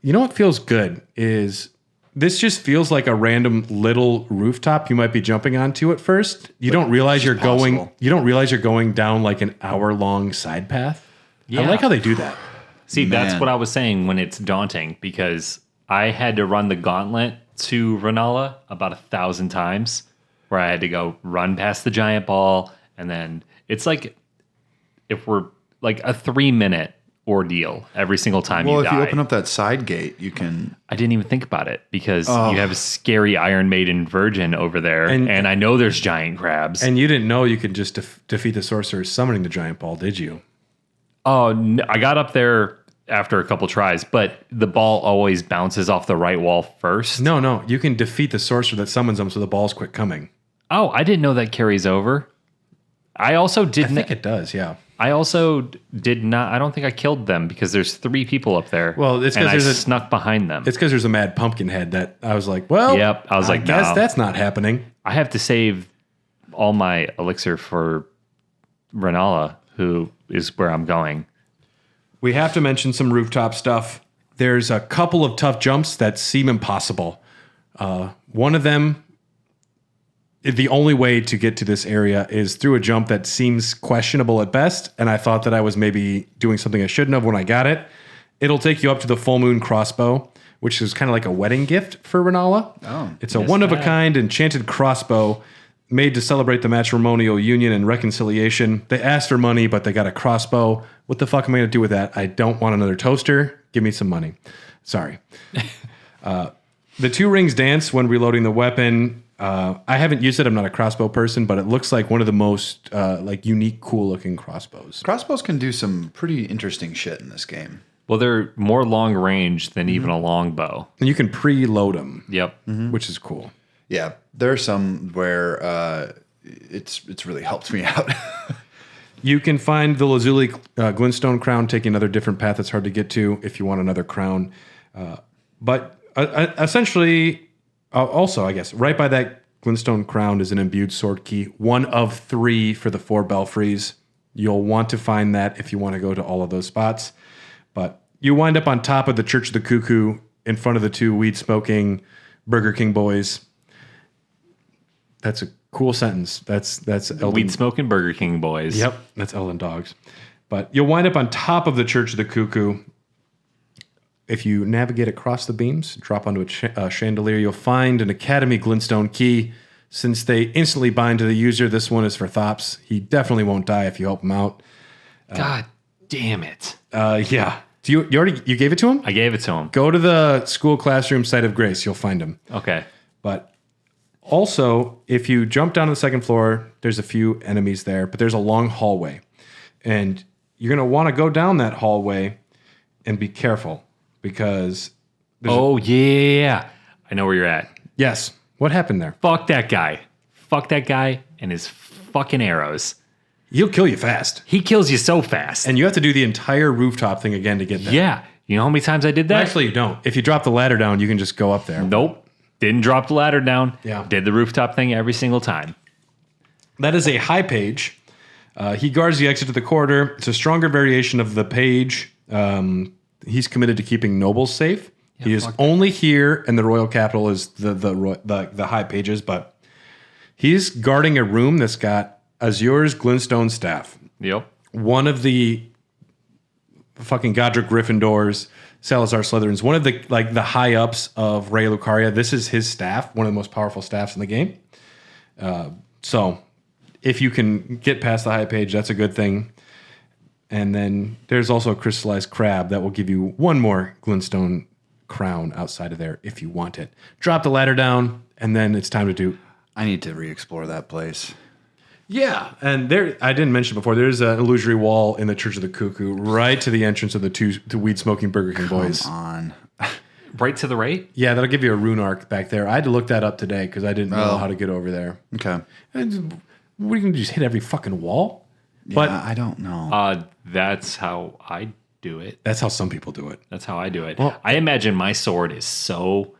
You know what feels good is this just feels like a random little rooftop you might be jumping onto at first. You don't realize you're going.
possible.
You don't realize you're going down like an hour-long side path. I
Yeah.
like how they do that.
See, that's
Man.
what I was saying when it's daunting, because I had to run the gauntlet to Renala about 1,000 times, where I had to go run past the giant ball, and then it's like if we're like a 3-minute ordeal every single time
Well,
you
if
die.
you open up that side gate, you can.
I didn't even think about it because you have a scary Iron Maiden virgin over there, and I know there's giant crabs.
And you didn't know you could just defeat the sorcerers summoning the giant ball, did you?
Oh, no, I got up there after a couple tries, but the ball always bounces off the right wall first.
No. You can defeat the sorcerer that summons them so the balls quit coming.
Oh, I didn't know that carries over. I also
I
didn't.
think it does, yeah.
I also did not. I don't think I killed them because there's 3 people up there.
Well, it's 'cause
and I
there's a-
snuck behind them.
It's because there's a mad pumpkin head that I was like, well,
Yep, I was like,
guess
no.
that's not happening.
I have to save all my elixir for Renala, who is where I'm going.
We have to mention some rooftop stuff. There's a couple of tough jumps that seem impossible. One of them, the only way to get to this area is through a jump that seems questionable at best, and I thought that I was maybe doing something I shouldn't have when I got it. It'll take you up to the full moon crossbow, which is kind of like a wedding gift for Renala.
Oh,
it's a one-of-a-kind enchanted crossbow made to celebrate the matrimonial union and reconciliation. They asked for money, but they got a crossbow. What the fuck am I going to do with that? I don't want another toaster. Give me some money. Sorry. The 2 rings dance when reloading the weapon. I haven't used it. I'm not a crossbow person, but it looks like one of the most like unique, cool-looking crossbows.
Crossbows can do some pretty interesting shit in this game.
Well, they're more long range than even a longbow.
And you can preload them,
Yep.
which is cool.
Yeah, there are some where it's really helped me out.
You can find the Lazuli glintstone crown, taking another different path that's hard to get to if you want another crown. But essentially, also, I guess, right by that glintstone crown is an imbued sword key, one of 3 for the 4 belfries. You'll want to find that if you want to go to all of those spots. But you wind up on top of the Church of the Cuckoo in front of the 2 weed-smoking Burger King boys. That's a cool sentence. That's Elden.
Weed smoking Burger King boys.
Yep, that's Elden Dogs. But you'll wind up on top of the Church of the Cuckoo. If you navigate across the beams, drop onto a chandelier, you'll find an Academy glintstone key. Since they instantly bind to the user, this one is for Thops. He definitely won't die if you help him out.
God damn it.
Yeah. Do you gave it to him?
I gave it to him.
Go to the school classroom site of grace. You'll find him.
Okay.
But Also, if you jump down to the second floor, there's a few enemies there, but there's a long hallway. And you're going to want to go down that hallway and be careful because...
Yeah. I know where you're at.
Yes. What happened there?
Fuck that guy. Fuck that guy and his fucking arrows.
He'll kill you fast.
He kills you so fast.
And you have to do the entire rooftop thing again to get there.
Yeah. You know how many times I did that?
Actually, you don't. If you drop the ladder down, you can just go up there.
Nope. Didn't drop the ladder down.
Yeah.
Did the rooftop thing every single time.
That is a high page. He guards the exit to the corridor. It's a stronger variation of the page. He's committed to keeping nobles safe. He is only here in the royal capital is the high pages, but he's guarding a room that's got Azur's glintstone staff.
Yep.
One of the fucking Godric Gryffindors, Salazar Slytherins, one of the high ups of Raya Lucaria. This is his staff, one of the most powerful staffs in the game. So if you can get past the high page, that's a good thing. And then there's also a crystallized crab that will give you one more glintstone crown outside of there if you want it. Drop the ladder down, and then it's time to do...
I need to re-explore that place.
Yeah, and there I didn't mention before, there's an illusory wall in the Church of the Cuckoo right to the entrance of the weed-smoking Burger King boys.
Come on.
Right to the right?
Yeah, that'll give you a rune arc back there. I had to look that up today because I didn't know how to get over there.
Okay.
And what are you going to just hit every fucking wall?
Yeah,
But
I don't know.
That's how I do it.
that's how some people do it.
That's how I do it.
Well-
I imagine my sword is so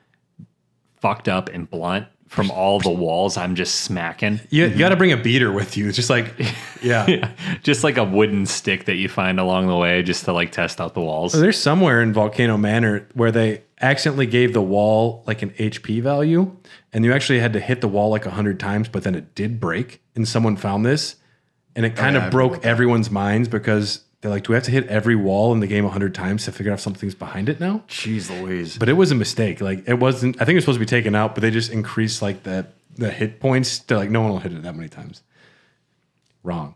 fucked up and blunt from all the walls I'm just smacking.
You got to bring a beater with you. It's just like, yeah.
Just like a wooden stick that you find along the way just to like test out the walls.
There's somewhere in Volcano Manor where they accidentally gave the wall like an HP value, and you actually had to hit the wall like 100 times, but then it did break, and someone found this, and it kind of broke everyone's minds because they're like, do we have to hit every wall in the game 100 times to figure out if something's behind it now?
Jeez Louise.
But it was a mistake. Like it wasn't, I think it was supposed to be taken out, but they just increased like the hit points to like, no one will hit it that many times. Wrong.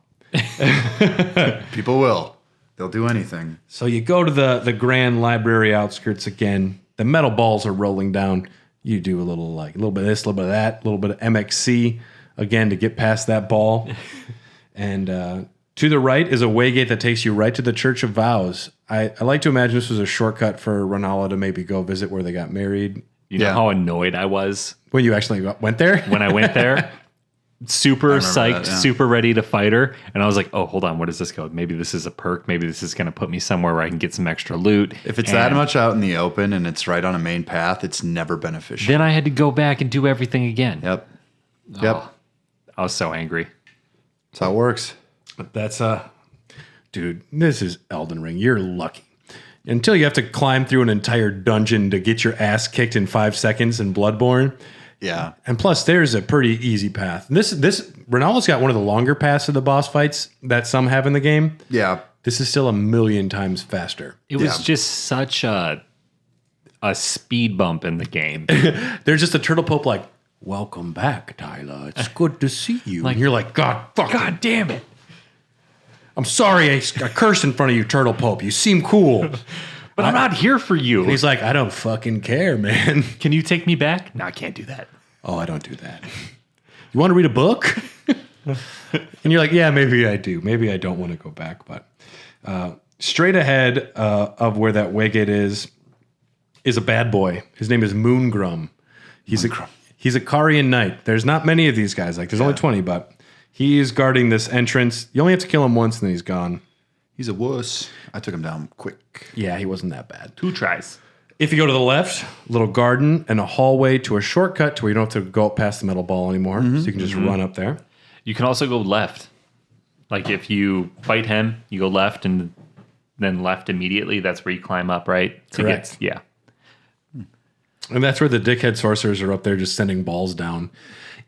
People will. They'll do anything.
So you go to the grand library outskirts again. The metal balls are rolling down. You do a little bit of this, a little bit of that, a little bit of MXC again to get past that ball. And to the right is a waygate that takes you right to the Church of Vows. I like to imagine this was a shortcut for Renala to maybe go visit where they got married.
You know how annoyed I was
When you actually went there?
when I went there? Super psyched,
that, yeah.
super ready to fight her. And I was like, oh, hold on, what does this go? Maybe this is a perk. Maybe this is going to put me somewhere where I can get some extra loot.
If it's that much out in the open and it's right on a main path, it's never beneficial.
Then I had to go back and do everything again.
Yep.
I was so angry.
That's how it works.
But that's dude, this is Elden Ring. You're lucky. Until you have to climb through an entire dungeon to get your ass kicked in 5 seconds in Bloodborne.
Yeah.
And plus, there's a pretty easy path. This Renala's got one of the longer paths to the boss fights that some have in the game.
Yeah.
This is still 1,000,000 times faster.
It was just such a speed bump in the game.
There's just a turtle pope like, welcome back, Tyler. It's good to see you.
Like,
and you're like, God
damn it.
I'm sorry I cursed in front of you, turtle pope. You seem cool.
But I'm not here for you.
And he's like, I don't fucking care, man.
Can you take me back? No, I can't do that.
Oh, I don't do that. You want to read a book? And you're like, yeah, maybe I do. Maybe I don't want to go back. But straight ahead of where that waygate is a bad boy. His name is Moongrum. He's a Karian knight. There's not many of these guys. Like, there's only 20, but he's guarding this entrance. You only have to kill him once, and then he's gone.
He's a wuss. I took him down quick.
Yeah, he wasn't that bad.
2 tries.
If you go to the left, a little garden and a hallway to a shortcut to where you don't have to go up past the metal ball anymore. So you can just run up there.
You can also go left. Like if you fight him, you go left and then left immediately. That's where you climb up, right?
Correct.
Yeah.
And that's where the dickhead sorcerers are up there just sending balls down.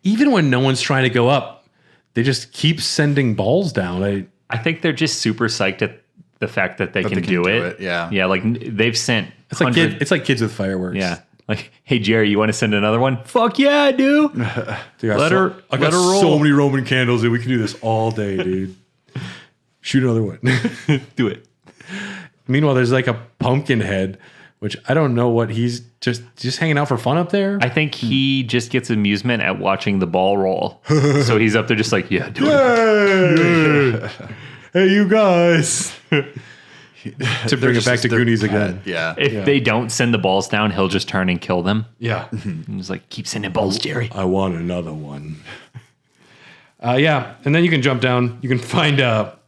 Even when no one's trying to go up, they just keep sending balls down.
I think they're just super psyched at the fact that they can do it.
Yeah.
Yeah, like they've sent
It's like kids with fireworks.
Yeah. Like, hey Jerry, you want to send another one? Fuck yeah, I do.
Dude,
Let her roll.
so many Roman candles, dude. We can do this all day, dude. Shoot another one.
Do it.
Meanwhile, there's like a pumpkin head which I don't know what he's just hanging out for fun up there.
I think he just gets amusement at watching the ball roll. So he's up there just like, yeah, do it.
Hey, you guys. To bring it back to Goonies again.
Yeah.
If they don't send the balls down, he'll just turn and kill them.
Yeah.
And he's like, keep sending balls, Jerry.
I want another one. Yeah. And then you can jump down. You can find a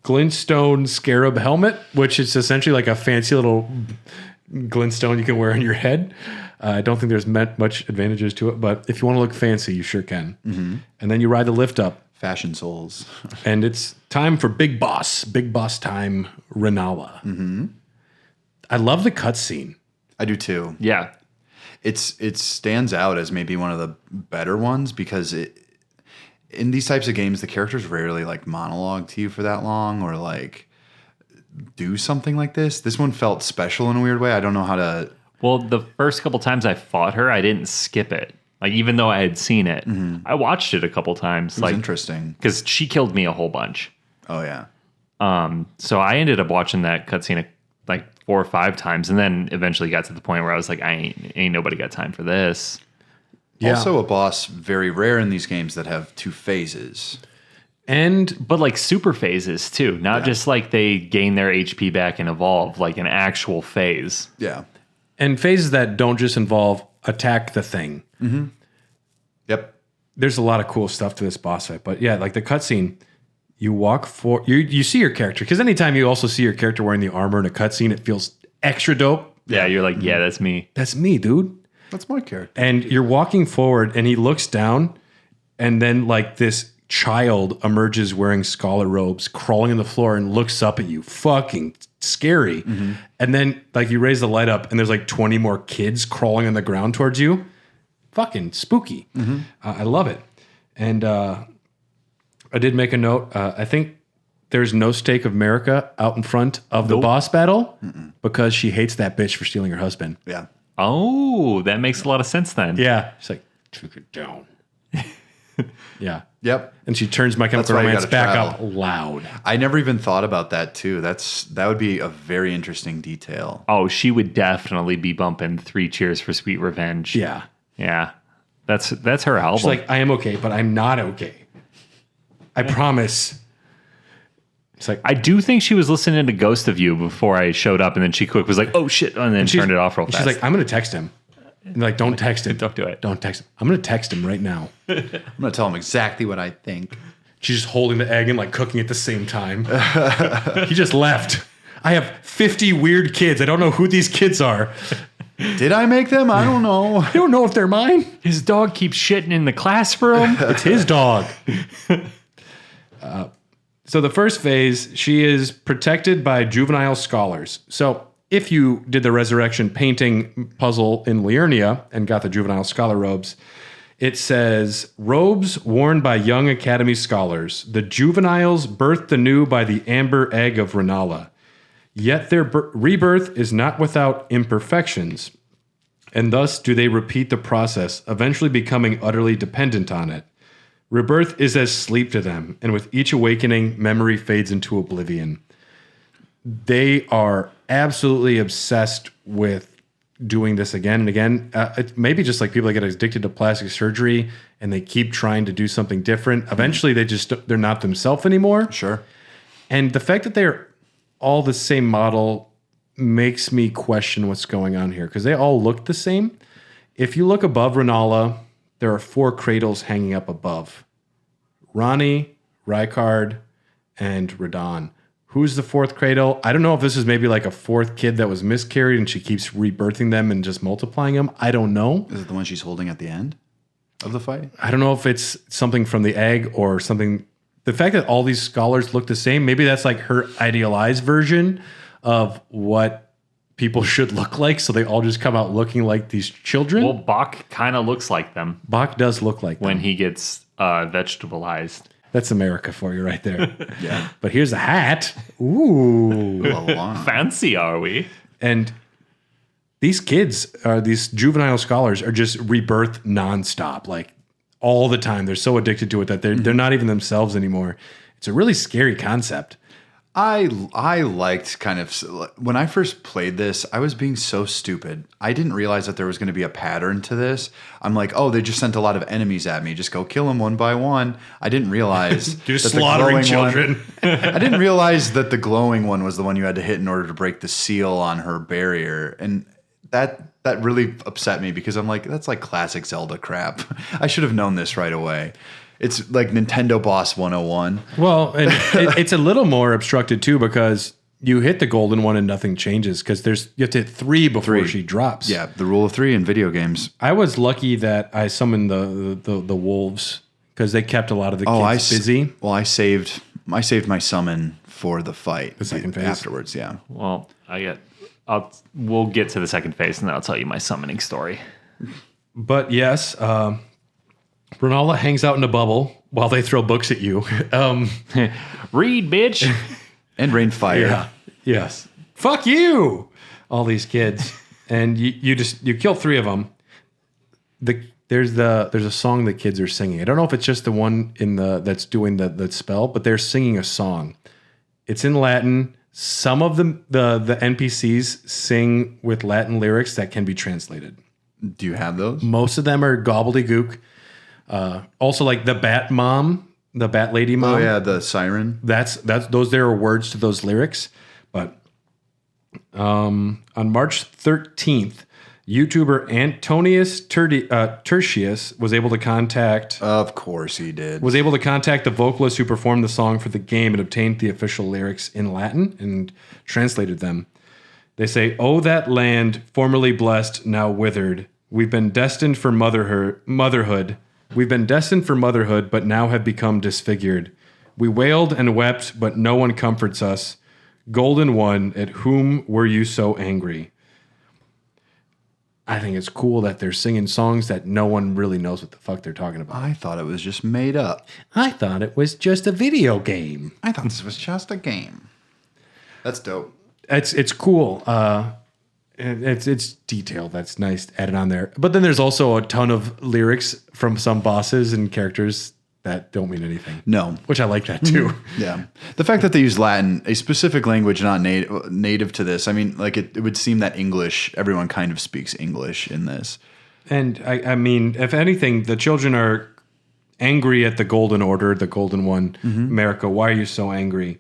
glintstone scarab helmet, which is essentially like a fancy little glintstone you can wear on your head. I don't think there's much advantages to it, but if you want to look fancy, you sure can. Mm-hmm. And then you ride the lift up.
Fashion souls.
And it's time for Big Boss time, Renala. Mm-hmm. I love the cutscene.
I do too.
Yeah.
It stands out as maybe one of the better ones because in these types of games, the characters rarely like monologue to you for that long or like do something like this. This one felt special in a weird way. I don't know how to.
Well, the first couple times I fought her, I didn't skip it. Like, even though I had seen it, I watched it a couple times.
It was interesting.
Because she killed me a whole bunch.
Oh, yeah.
So I ended up watching that cutscene like 4 or 5 times, and then eventually got to the point where I was like, ain't nobody got time for this.
Yeah.
Also a boss very rare in these games that have 2 phases.
But like super phases too, not just like they gain their HP back and evolve, like an actual phase.
Yeah.
And phases that don't just involve attack the thing.
Mm-hmm. Yep.
There's a lot of cool stuff to this boss fight. But yeah, like the cutscene, you walk for you see your character. Because anytime you also see your character wearing the armor in a cutscene, it feels extra dope.
Yeah, you're like, yeah, that's me.
That's me, dude.
That's my character.
And you're walking forward and he looks down and then like this child emerges wearing scholar robes, crawling on the floor and looks up at you. Fucking scary. Mm-hmm. And then like you raise the light up and there's like 20 more kids crawling on the ground towards you. Fucking spooky. Mm-hmm. I love it. And I did make a note. I think there's no stake of America out in front of the boss battle because she hates that bitch for stealing her husband.
Yeah.
Oh, that makes a lot of sense then.
Yeah. She's like, took it down. Yeah.
Yep.
And she turns My Chemical
why you
Romance
gotta
back
travel.
up loud.
I never even thought about that too. That would be a very interesting detail.
Oh, she would definitely be bumping 3 Cheers for Sweet Revenge.
Yeah.
Yeah. That's her album.
She's like, I am okay, but I'm not okay. I promise. It's like,
I do think she was listening to Ghost of You before I showed up, and then she quick was like, oh shit, and then turned it off real fast.
She's like, I'm going to text him. And like, don't text him.
Don't do it.
Don't text him. I'm going to text him right now.
I'm going to tell him exactly what I think.
She's just holding the egg and like cooking at the same time. He just left. I have 50 weird kids. I don't know who these kids are.
Did I make them? I don't know.
I don't know if they're mine.
His dog keeps shitting in the classroom.
It's his dog. So the first phase, she is protected by juvenile scholars. So if you did the resurrection painting puzzle in Liurnia and got the juvenile scholar robes, it says, robes worn by young academy scholars. The juveniles birthed anew by the amber egg of Renala. Yet their rebirth is not without imperfections, and thus do they repeat the process, eventually becoming utterly dependent on it. Rebirth is as sleep to them, and with each awakening, memory fades into oblivion. They are absolutely obsessed with doing this again and again. It's maybe just like people that get addicted to plastic surgery, and they keep trying to do something different. Eventually, they're not themselves anymore.
Sure.
And the fact that they're all the same model makes me question what's going on here, because they all look the same. If you look above Renala, there are 4 cradles hanging up above. Ronnie, Rykard, and Radon. Who's the 4th cradle? I don't know if this is maybe like a 4th kid that was miscarried and she keeps rebirthing them and just multiplying them. I don't know.
Is it the one she's holding at the end of the fight?
I don't know if it's something from the egg or something. The fact that all these scholars look the same, maybe that's like her idealized version of what people should look like. So they all just come out looking like these children.
Well, Bach kind of looks like them
Bach does look like
when
them.
he gets vegetabilized.
That's America for you right there.
Yeah.
But here's a hat. Ooh.
Fancy, are we?
And these kids, these juvenile scholars, are just rebirth nonstop, like all the time. They're so addicted to it that they're not even themselves anymore. It's a really scary concept.
I liked kind of when I first played this, I was being so stupid. I didn't realize that there was going to be a pattern to this. I'm like, oh, they just sent a lot of enemies at me. Just go kill them one by one. I didn't realize
you're slaughtering children.
I didn't realize that the glowing one was the one you had to hit in order to break the seal on her barrier, and that really upset me because I'm like, that's like classic Zelda crap. I should have known this right away. It's like Nintendo Boss 101.
Well, and it's a little more obstructed too because you hit the golden one and nothing changes because you have to hit 3 before she drops.
Yeah, the rule of 3 in video games.
I was lucky that I summoned the wolves because they kept a lot of the kids busy.
Well, I saved my summon for the fight.
The second phase
afterwards. Yeah.
Well, we'll get to the second phase and then I'll tell you my summoning story.
But yes, Renala hangs out in a bubble while they throw books at you.
Read, bitch.
And rain fire.
Yeah. Yes. Fuck you. All these kids. And you kill 3 of them. There's a song that kids are singing. I don't know if it's just the one that's doing the spell, but they're singing a song. It's in Latin. Some of the NPCs sing with Latin lyrics that can be translated.
Do you have those?
Most of them are gobbledygook. Also, like the Bat Mom, the Bat Lady Mom.
Oh yeah, the siren.
That's there are words to those lyrics. But on March 13th, YouTuber Antonius Tertius was able to contact.
Of course, he did.
Was able to contact the vocalist who performed the song for the game and obtained the official lyrics in Latin and translated them. They say, "Oh, that land, formerly blessed, now withered. We've been destined for motherhood. We've been destined for motherhood, but now have become disfigured. We wailed and wept, but no one comforts us. Golden One, at whom were you so angry?" I think it's cool that they're singing songs that no one really knows what the fuck they're talking about.
I thought it was just made up.
I thought it was just a video game.
I thought this was just a game. That's dope.
It's cool. It's detailed. That's nice added on there. But then there's also a ton of lyrics from some bosses and characters that don't mean anything.
No.
Which I like that too.
Yeah. The fact that they use Latin, a specific language not native to this, I mean, like it would seem that English, everyone kind of speaks English in this.
And I mean, if anything, the children are angry at the Golden Order, the Golden One. America, why are you so angry?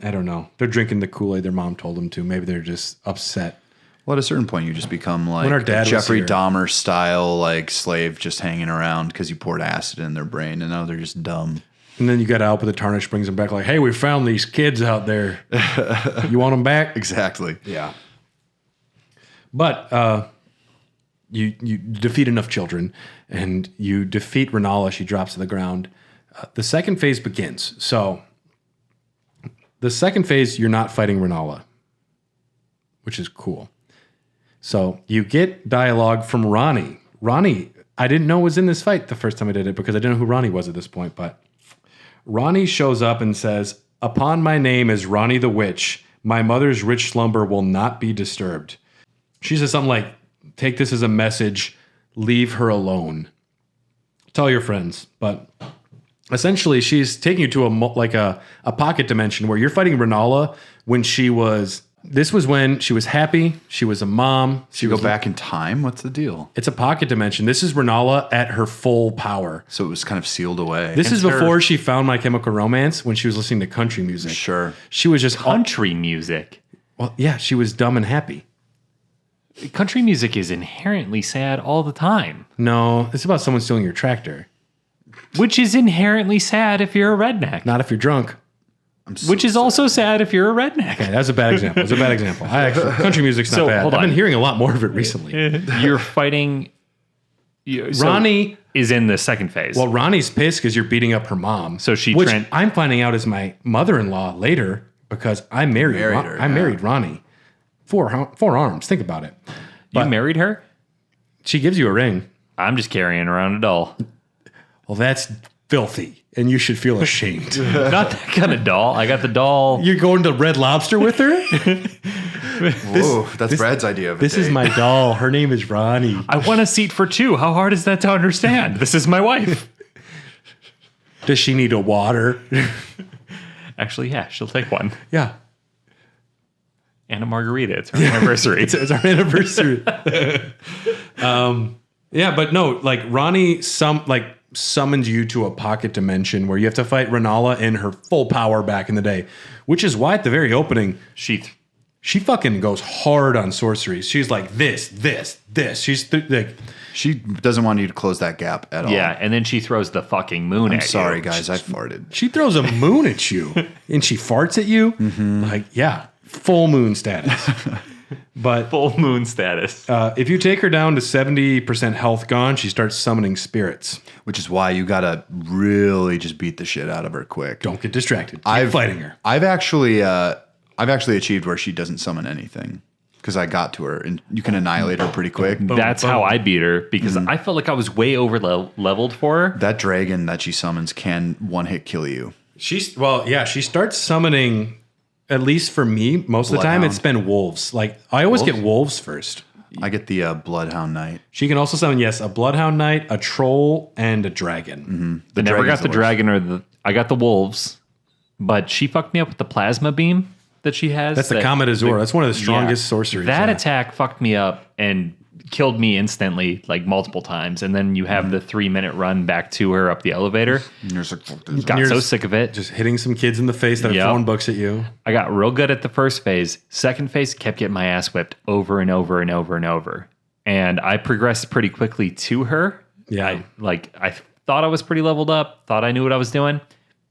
I don't know. They're drinking the Kool-Aid their mom told them to. Maybe they're just upset.
Well, at a certain point, you just become like
When our dad
Jeffrey
was here.
Dahmer style, like slave just hanging around because you poured acid in their brain, and now they're just dumb.
And then you got Alpa the Tarnish brings them back like, hey, we found these kids out there. You want them back?
Exactly.
Yeah. But you defeat enough children, and you defeat Renala. She drops to the ground. The second phase begins. So the second phase, you're not fighting Renala, which is cool. So you get dialogue from Ronnie. Ronnie, I didn't know was in this fight the first time I did it because I didn't know who Ronnie was at this point. But Ronnie shows up and says, "Upon my name is Ronnie the Witch. My mother's rich slumber will not be disturbed." She says something like, "Take this as a message. Leave her alone. Tell your friends." But essentially, she's taking you to a pocket dimension where you're fighting Renala when she was. This was when she was happy. She was a mom.
So you go back in time? What's the deal?
It's a pocket dimension. This is Renala at her full power.
So it was kind of sealed away.
This is before she found My Chemical Romance when she was listening to country music.
Sure.
She was just
Country music.
Well, yeah, she was dumb and happy.
Country music is inherently sad all the time.
No, it's about someone stealing your tractor.
Which is inherently sad if you're a redneck.
Not if you're drunk.
Which is also sad if you're a redneck.
Okay, that's a bad example. It's a bad example. Country music's not bad.
hold
I've been
on.
hearing a lot more of it recently.
You're fighting...
Ronnie
is in the second phase.
Well, Ronnie's pissed because you're beating up her mom.
So she
which
tran-
I'm finding out is my mother-in-law later because I married
her,
I
yeah.
married Ronnie. Four arms. Think about it.
you married her?
She gives you a ring.
I'm just carrying around a doll.
Well, that's filthy, and you should feel ashamed.
Not that kind of doll. I got the doll.
You're going to Red Lobster with her?
Whoa, that's Brad's idea of
This
a
is
date.
my doll. Her name is Ronnie.
I want a seat for two. How hard is that to understand? This is my wife.
Does she need a water?
Actually, yeah, she'll take one.
Yeah.
And a margarita. It's her anniversary.
It's our anniversary. Yeah, but no, like Ronnie summons you to a pocket dimension where you have to fight Renala in her full power back in the day, which is why at the very opening she fucking goes hard on sorceries. She's like this. She's like
She doesn't want you to close that gap at all.
Yeah, and then she throws the fucking moon
I'm
at
sorry,
you.
guys. I farted.
she throws a moon at you and she farts at you. Like, yeah, full moon status. But
Full moon status.
if you take her down to 70% health gone, she starts summoning spirits.
Which is why you gotta really just beat the shit out of her quick.
Don't get distracted. Keep fighting her.
I've actually achieved where she doesn't summon anything because I got to her, and you can annihilate her pretty quick.
That's how I beat her because I felt like I was way over leveled for her.
That dragon that she summons can one hit kill you.
She starts summoning, at least for me, most of the time,
Bloodhound.
it's been wolves. Like, I always get wolves first.
I get the Bloodhound Knight.
She can also summon, yes, a Bloodhound Knight, a Troll, and a Dragon.
I never got
dragon's
the
the
dragon I got the wolves, but she fucked me up with the plasma beam that she has.
That's the Comet Azure. That's one of the strongest sorceries.
That
yeah.
attack fucked me up and killed me instantly, like multiple times. And then you have the 3-minute run back to her up the elevator.
And you're just like, fuck this.
Got
You're
so
just-
sick of it.
Just hitting some kids in the face that are
Yep.
throwing books at you.
I got real good at the first phase. Second phase, kept getting my ass whipped over and over and over and over. And I progressed pretty quickly to her.
Yeah.
I thought I was pretty leveled up, thought I knew what I was doing,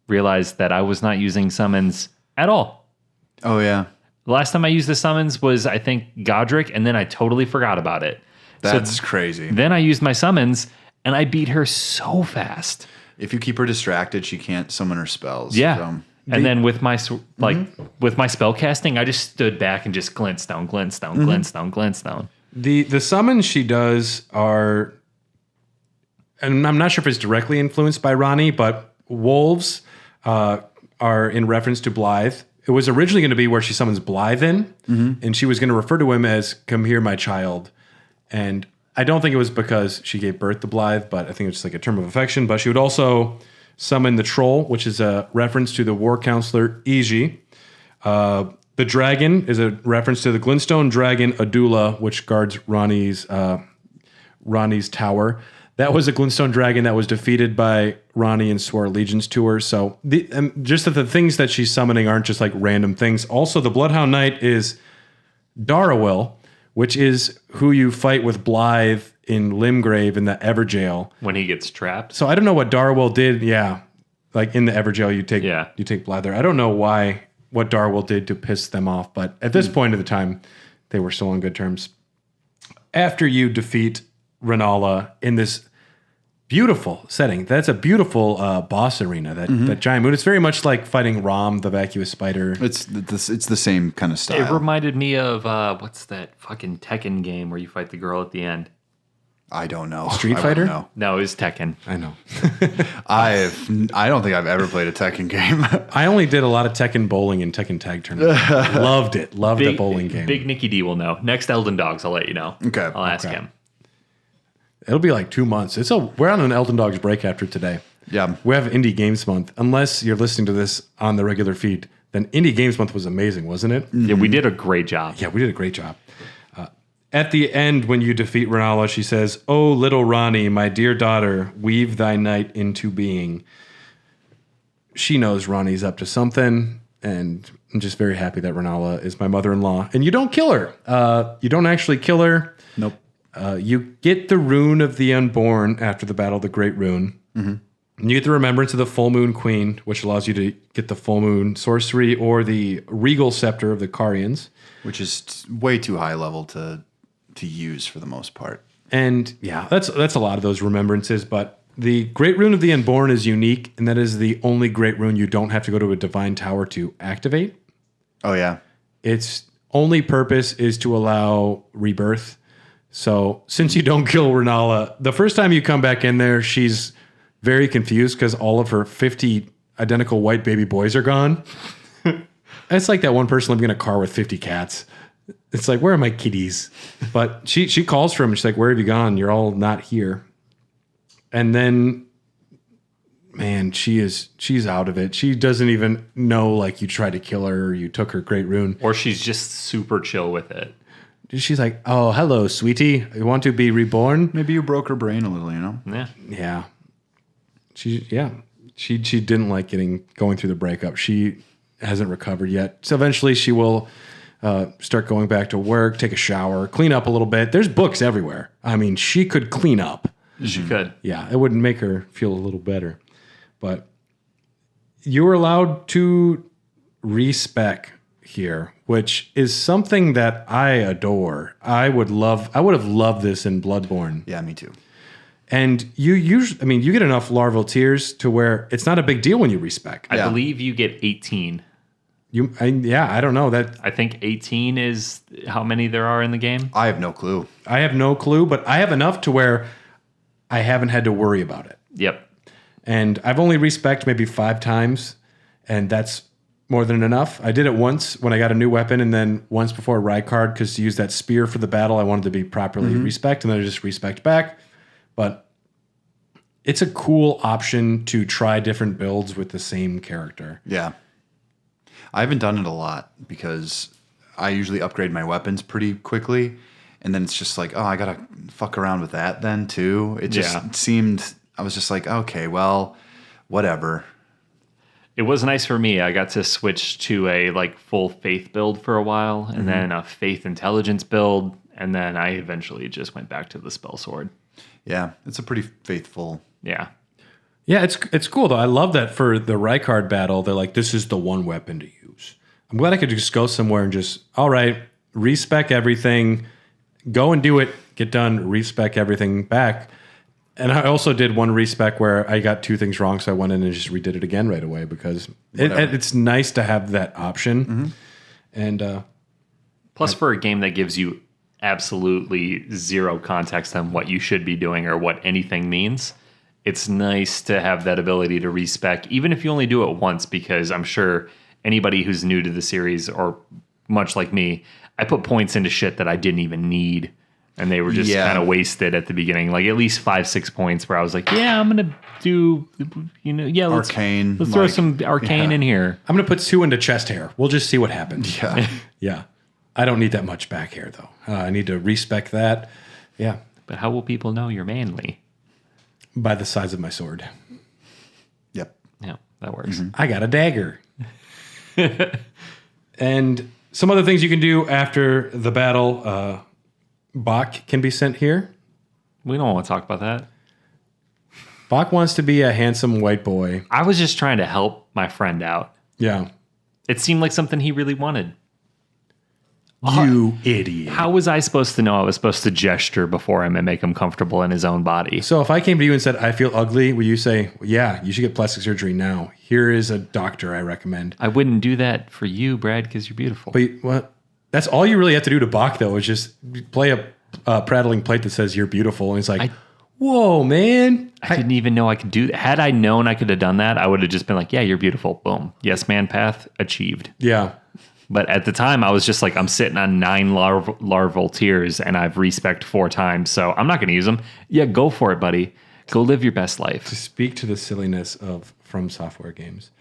realized that I was not using summons at all.
Oh yeah,
The last time I used the summons was, I think, Godric, and then I totally forgot about it.
that's crazy.
Then I used my summons, and I beat her so fast.
If you keep her distracted, she can't summon her spells.
Yeah.
So,
And then with my with my spell casting, I just stood back and just glintstone, glintstone, glintstone, glintstone.
The summons she does are, and I'm not sure if it's directly influenced by Ronnie, but wolves are in reference to Blythe. It was originally going to be where she summons Blythe in, and she was going to refer to him as "Come here, my child." And I don't think it was because she gave birth to Blythe, but I think it's just like a term of affection. But she would also summon the troll, which is a reference to the war counselor Iji. The dragon is a reference to the glintstone dragon Adula, which guards Ronnie's tower. That was a glintstone dragon that was defeated by Ronnie and swore allegiance to her. So just that the things that she's summoning aren't just like random things. Also, the Bloodhound Knight is Darawil, which is who you fight with Blythe in Limgrave in the Everjail.
When he gets trapped.
So I don't know what Darawil did. Yeah, like in the Everjail, you take Blythe there. I don't know what Darawil did to piss them off, but at this point of the time, they were still on good terms. After you defeat Renala in this beautiful setting, that's a beautiful boss arena. That giant moon. It's very much like fighting Rom, the vacuous spider.
it's the same kind of
It
style.
reminded me of what's that fucking Tekken game where you fight the girl at the end?
I don't know.
Street
I
Fighter?
wouldn't know.
No, it was Tekken.
I know.
I don't think I've ever played a Tekken game.
I only did a lot of Tekken bowling and Tekken tag tournament. Loved it. Loved the bowling game.
Big Nicky D will know. Next Elden Dogs, I'll let you know.
Okay.
I'll ask
Okay.
him.
It'll be like 2 months. We're on an Elden Dogs break after today.
Yeah.
We have Indie Games Month. Unless you're listening to this on the regular feed, then Indie Games Month was amazing, wasn't it?
Yeah, we did a great job.
Yeah, we did a great job. At the end, when you defeat Renala, she says, "Oh, little Ronnie, my dear daughter, weave thy night into being." She knows Ronnie's up to something, and I'm just very happy that Renala is my mother-in-law. And you don't kill her. You don't actually kill her.
Nope.
You get the Rune of the Unborn after the Battle of the Great Rune. And you get the Remembrance of the Full Moon Queen, which allows you to get the Full Moon Sorcery or the Regal Scepter of the Carians.
Which is way too high level to use for the most part.
And yeah, that's a lot of those remembrances. But the Great Rune of the Unborn is unique, and that is the only Great Rune you don't have to go to a Divine Tower to activate.
Oh yeah.
Its only purpose is to allow rebirth. So since you don't kill Renala, the first time you come back in there, she's very confused because all of her 50 identical white baby boys are gone. It's like that one person living in a car with 50 cats. It's like, where are my kitties? But she calls for him. She's like, where have you gone? You're all not here. And then man, she's out of it. She doesn't even know like you tried to kill her or you took her great rune.
Or she's just super chill with it.
She's like, oh, hello, sweetie. You want to be reborn?
Maybe you broke her brain a little, you know?
Yeah.
Yeah. She didn't like going through the breakup. She hasn't recovered yet. So eventually she will start going back to work, take a shower, clean up a little bit. There's books everywhere. I mean, she could clean up.
She could.
Yeah, it wouldn't make her feel a little better. But you were allowed to respec here, which is something that I adore. I would have loved this in Bloodborne.
Yeah, me too.
And you get enough larval tears to where it's not a big deal when you respec.
I believe you get 18.
I don't know that.
I think 18 is how many there are in the game.
I have no clue.
I have no clue, but I have enough to where I haven't had to worry about it.
Yep.
And I've only respec'd maybe 5 times, and that's more than enough. I did it once when I got a new weapon, and then once before Rykard, because to use that spear for the battle, I wanted to be properly respect, and then I just respect back. But it's a cool option to try different builds with the same character.
Yeah. I haven't done it a lot because I usually upgrade my weapons pretty quickly. And then it's just like, oh, I got to fuck around with that then too. It just seemed, I was just like, okay, well, whatever.
It was nice for me. I got to switch to a like full faith build for a while and then a faith intelligence build. And then I eventually just went back to the spell sword.
Yeah, it's a pretty faithful.
Yeah.
Yeah, it's cool though. I love that for the Rykard battle, they're like, this is the one weapon to use. I'm glad I could just go somewhere and just, all right, respec everything, go and do it, get done, respec everything back. And I also did one respec where I got 2 things wrong, so I went in and just redid it again right away because it's nice to have that option. And
plus for a game that gives you absolutely zero context on what you should be doing or what anything means, it's nice to have that ability to respec, even if you only do it once, because I'm sure anybody who's new to the series or much like me, I put points into shit that I didn't even need. And they were just kind of wasted at the beginning, like at least 5-6 points where I was like, yeah, I'm going to do, let's
Arcane.
Let's throw some arcane in here.
I'm going to put 2 into chest hair. We'll just see what happens.
Yeah.
Yeah. I don't need that much back hair though. I need to respec that. Yeah.
But how will people know you're manly?
By the size of my sword.
Yep.
Yeah, that works.
I got a dagger. And some other things you can do after the battle. Bach can be sent here.
We don't want to talk about that.
Bach wants to be a handsome white boy.
I was just trying to help my friend out.
Yeah.
It seemed like something he really wanted.
You idiot.
How was I supposed to know I was supposed to gesture before him and make him comfortable in his own body?
So if I came to you and said, I feel ugly, will you say, yeah, you should get plastic surgery now. Here is a doctor I recommend.
I wouldn't do that for you, Brad, because you're beautiful.
But what? That's all you really have to do to Bach, though, is just play a prattling plate that says you're beautiful. And it's like, whoa, man.
I didn't even know I could do that. Had I known I could have done that, I would have just been like, yeah, you're beautiful. Boom. Yes, man path achieved.
Yeah.
But at the time, I was just like, I'm sitting on 9 larval tears and I've respec'd 4 times. So I'm not going to use them. Yeah, go for it, buddy. Go live your best life.
To speak to the silliness of From Software games,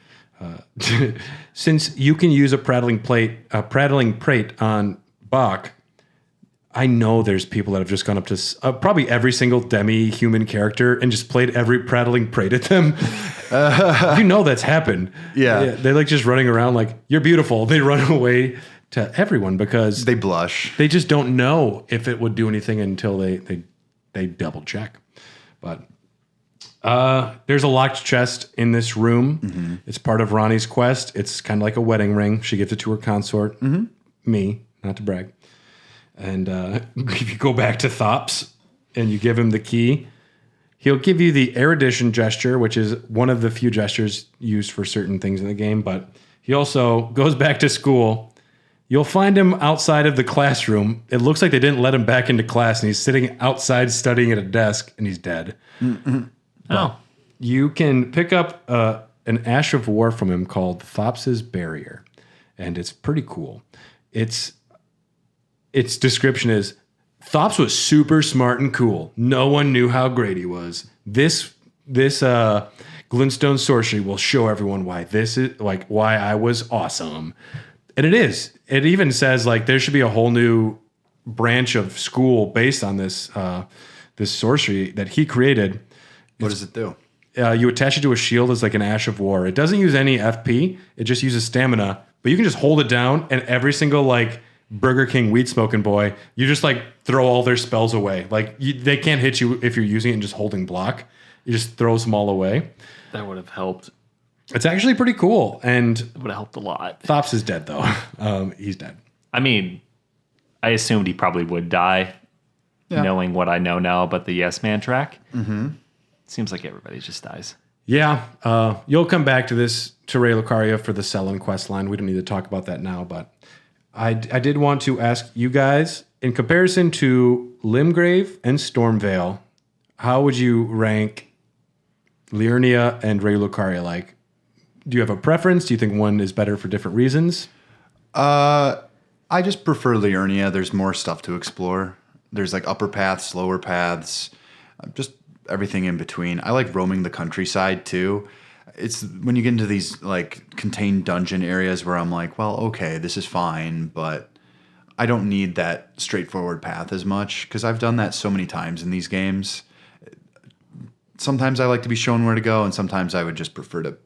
since you can use a prattling plate on Bach, I know there's people that have just gone up to probably every single demi-human character and just played every prattling plate at them. You know that's happened.
Yeah.
They're like just running around like, you're beautiful. They run away to everyone because
They blush.
they just don't know if it would do anything until they double check. But there's a locked chest in this room. It's part of Ronnie's quest. It's kind of like a wedding ring. She gives it to her consort, me, not to brag. And if you go back to Thops and you give him the key, he'll give you the erudition gesture, which is one of the few gestures used for certain things in the game. But he also goes back to school. You'll find him outside of the classroom. It looks like they didn't let him back into class, and he's sitting outside studying at a desk, and he's dead.
Oh.
You can pick up an Ash of War from him called Thops's Barrier, and it's pretty cool. Its description is, Thops was super smart and cool. No one knew how great he was. This Glintstone sorcery will show everyone why this is like why I was awesome. And it is. It even says like there should be a whole new branch of school based on this this sorcery that he created.
What does it do?
You attach it to a shield as like an Ash of War. It doesn't use any FP. It just uses stamina. But you can just hold it down, and every single like Burger King weed smoking boy, you just like throw all their spells away. Like they can't hit you if you're using it and just holding block. You just throws them all away.
That would have helped.
It's actually pretty cool. And
It would have helped a lot.
Thops is dead though. He's dead.
I mean, I assumed he probably would die, knowing what I know now about the Yes Man track. Mm-hmm. Seems like everybody just dies.
Yeah, you'll come back to this, to Raya Lucaria for the Sellen quest line. We don't need to talk about that now, but I did want to ask you guys, in comparison to Limgrave and Stormveil, how would you rank Liurnia and Raya Lucaria? Like, do you have a preference? Do you think one is better for different reasons?
I just prefer Liurnia. There's more stuff to explore. There's like upper paths, lower paths, just everything in between. I like roaming the countryside too. It's when you get into these like contained dungeon areas where I'm like, well, okay, this is fine, but I don't need that straightforward path as much because I've done that so many times in these games. Sometimes I like to be shown where to go, and sometimes I would just prefer to,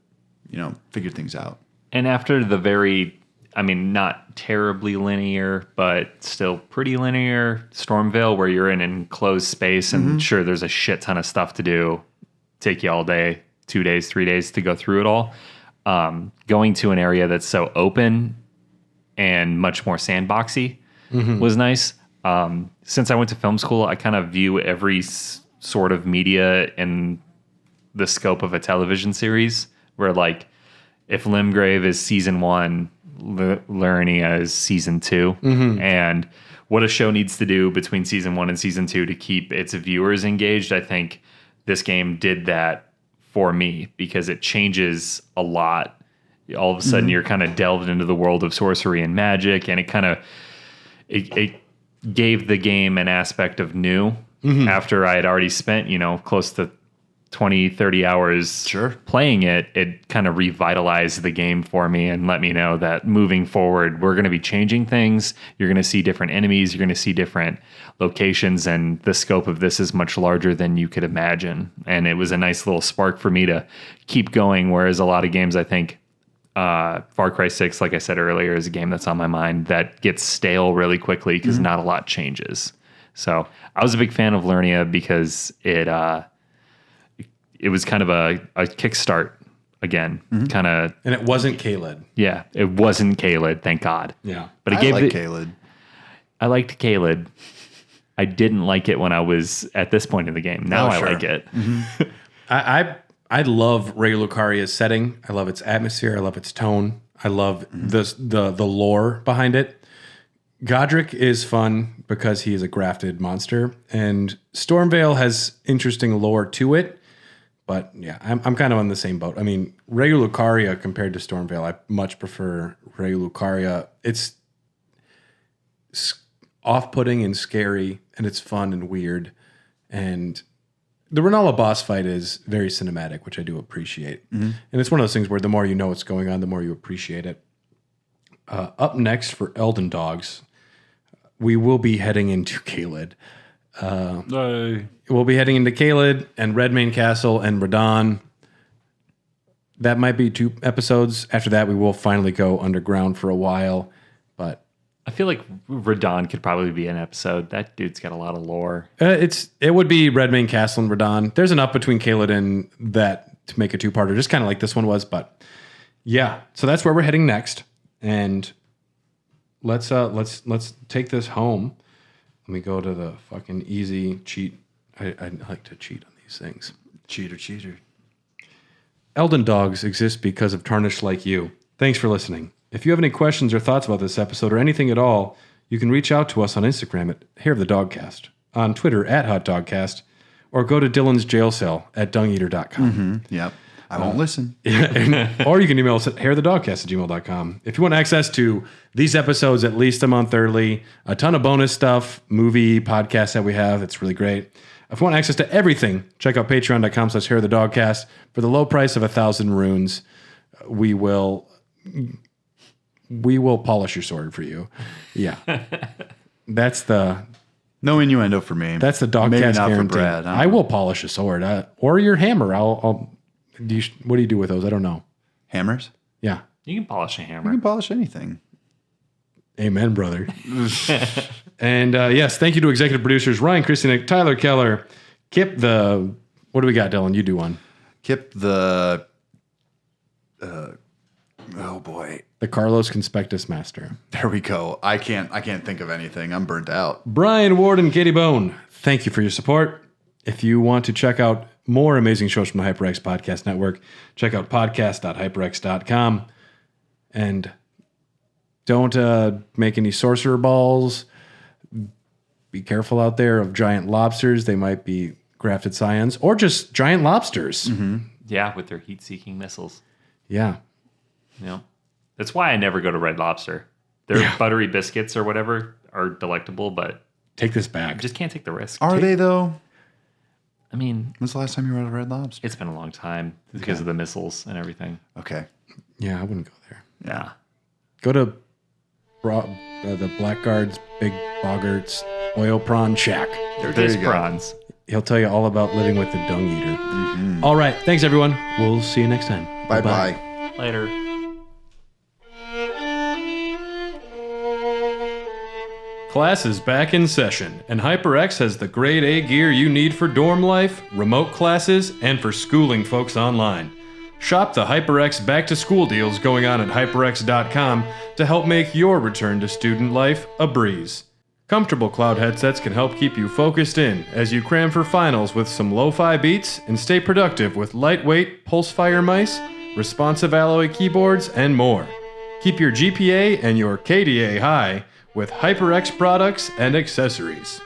figure things out.
And after the very, I mean, not terribly linear, but still pretty linear Stormveil, where you're in an enclosed space and sure, there's a shit ton of stuff to do, take you all day, 2 days, 3 days to go through it all. Going to an area that's so open and much more sandboxy was nice. Since I went to film school, I kind of view every sort of media in the scope of a television series, where like if Limgrave is season 1, Liurnia is season 2, and what a show needs to do between season 1 and season 2 to keep its viewers engaged. I think this game did that for me because it changes a lot. All of a sudden, you're kind of delved into the world of sorcery and magic, and it kind of it gave the game an aspect of new after I had already spent close to 20, 30 hours playing it. It kind of revitalized the game for me and let me know that moving forward, we're going to be changing things. You're going to see different enemies. You're going to see different locations, and the scope of this is much larger than you could imagine. And it was a nice little spark for me to keep going, whereas a lot of games, I think, Far Cry 6, like I said earlier, is a game that's on my mind that gets stale really quickly because not a lot changes. So I was a big fan of Liurnia because it was kind of a kickstart again, kind of.
And it wasn't Caelid.
Yeah, it wasn't Caelid, thank God.
Yeah.
But it
I
gave
like
it.
Caelid.
I liked Caelid. I didn't like it when I was at this point in the game. Now I like it.
I love Raya Lucaria's setting. I love its atmosphere. I love its tone. I love the lore behind it. Godric is fun because he is a grafted monster, and Stormveil has interesting lore to it. But yeah, I'm kind of on the same boat. I mean, Raya Lucaria compared to Stormveil, I much prefer Raya Lucaria. It's off-putting and scary, and it's fun and weird. And the Renala boss fight is very cinematic, which I do appreciate. And it's one of those things where the more you know what's going on, the more you appreciate it. Up next for Elden Dogs, we will be heading into Caelid. We'll be heading into Caelid and Redmane Castle and Radahn. That might be 2 episodes. After that, we will finally go underground for a while. But
I feel like Radahn could probably be an episode. That dude's got a lot of lore.
It would be Redmane Castle and Radahn. There's enough between Caelid and that to make a 2-parter, just kind of like this one was. But yeah, so that's where we're heading next. And let's take this home. Let me go to the fucking easy cheat. I like to cheat on these things.
Cheater.
Elden Dogs exist because of Tarnished like you. Thanks for listening. If you have any questions or thoughts about this episode or anything at all, you can reach out to us on Instagram at Hair of the Dogcast, on Twitter at Hot Dogcast, or go to Dylan's jail cell at dungeater.com.
Yep. I won't listen.
Or you can email us at hairthedogcast@gmail.com. If you want access to these episodes at least a month early, a ton of bonus stuff, movie, podcasts that we have, it's really great. If you want access to everything, check out patreon.com/HearTheDogcast. For the low price of 1,000 runes, we will polish your sword for you. Yeah. That's the
No innuendo for me.
Dogcast
Maybe not
guarantee.
for Brad.
I will polish a sword or your hammer. What do you do with those? I don't know.
Hammers?
Yeah.
You can polish a
You
hammer.
can polish anything.
Amen, brother. And yes, thank you to executive producers Ryan Christianek, Tyler Keller, Kip the. What do we got, Dylan? You do one.
Kip the. Oh boy.
The Carlos Conspectus Master.
There we go. I can't think of anything. I'm burnt out.
Brian Ward and Katie Bone, thank you for your support. If you want to check out more amazing shows from the HyperX Podcast Network, check out podcast.hyperx.com. And don't make any sorcerer balls. Be careful out there of giant lobsters. They might be grafted scions or just giant lobsters.
Mm-hmm.
Yeah, with their heat-seeking missiles.
Yeah.
You know, that's why I never go to Red Lobster. Their buttery biscuits or whatever are delectable, but
Take this back.
I just can't take the risk.
Are they though?
I mean,
When's the last time you were at a Red Lobster?
it's been a long time because of the missiles and everything.
Okay.
Yeah, I wouldn't go there.
Yeah.
Go to the Blackguard's Big Boggart's Oil Prawn Shack.
They're
There
just
you go.
prawns.
He'll tell you all about living with the dung eater. All right. Thanks, everyone. We'll see you next time.
Bye-bye.
Later.
Class is back in session, and HyperX has the grade A gear you need for dorm life, remote classes, and for schooling folks online. Shop the HyperX back to school deals going on at hyperx.com to help make your return to student life a breeze. Comfortable cloud headsets can help keep you focused in as you cram for finals with some lo-fi beats and stay productive with lightweight pulse-fire mice, responsive alloy keyboards, and more. Keep your GPA and your KDA high with HyperX products and accessories.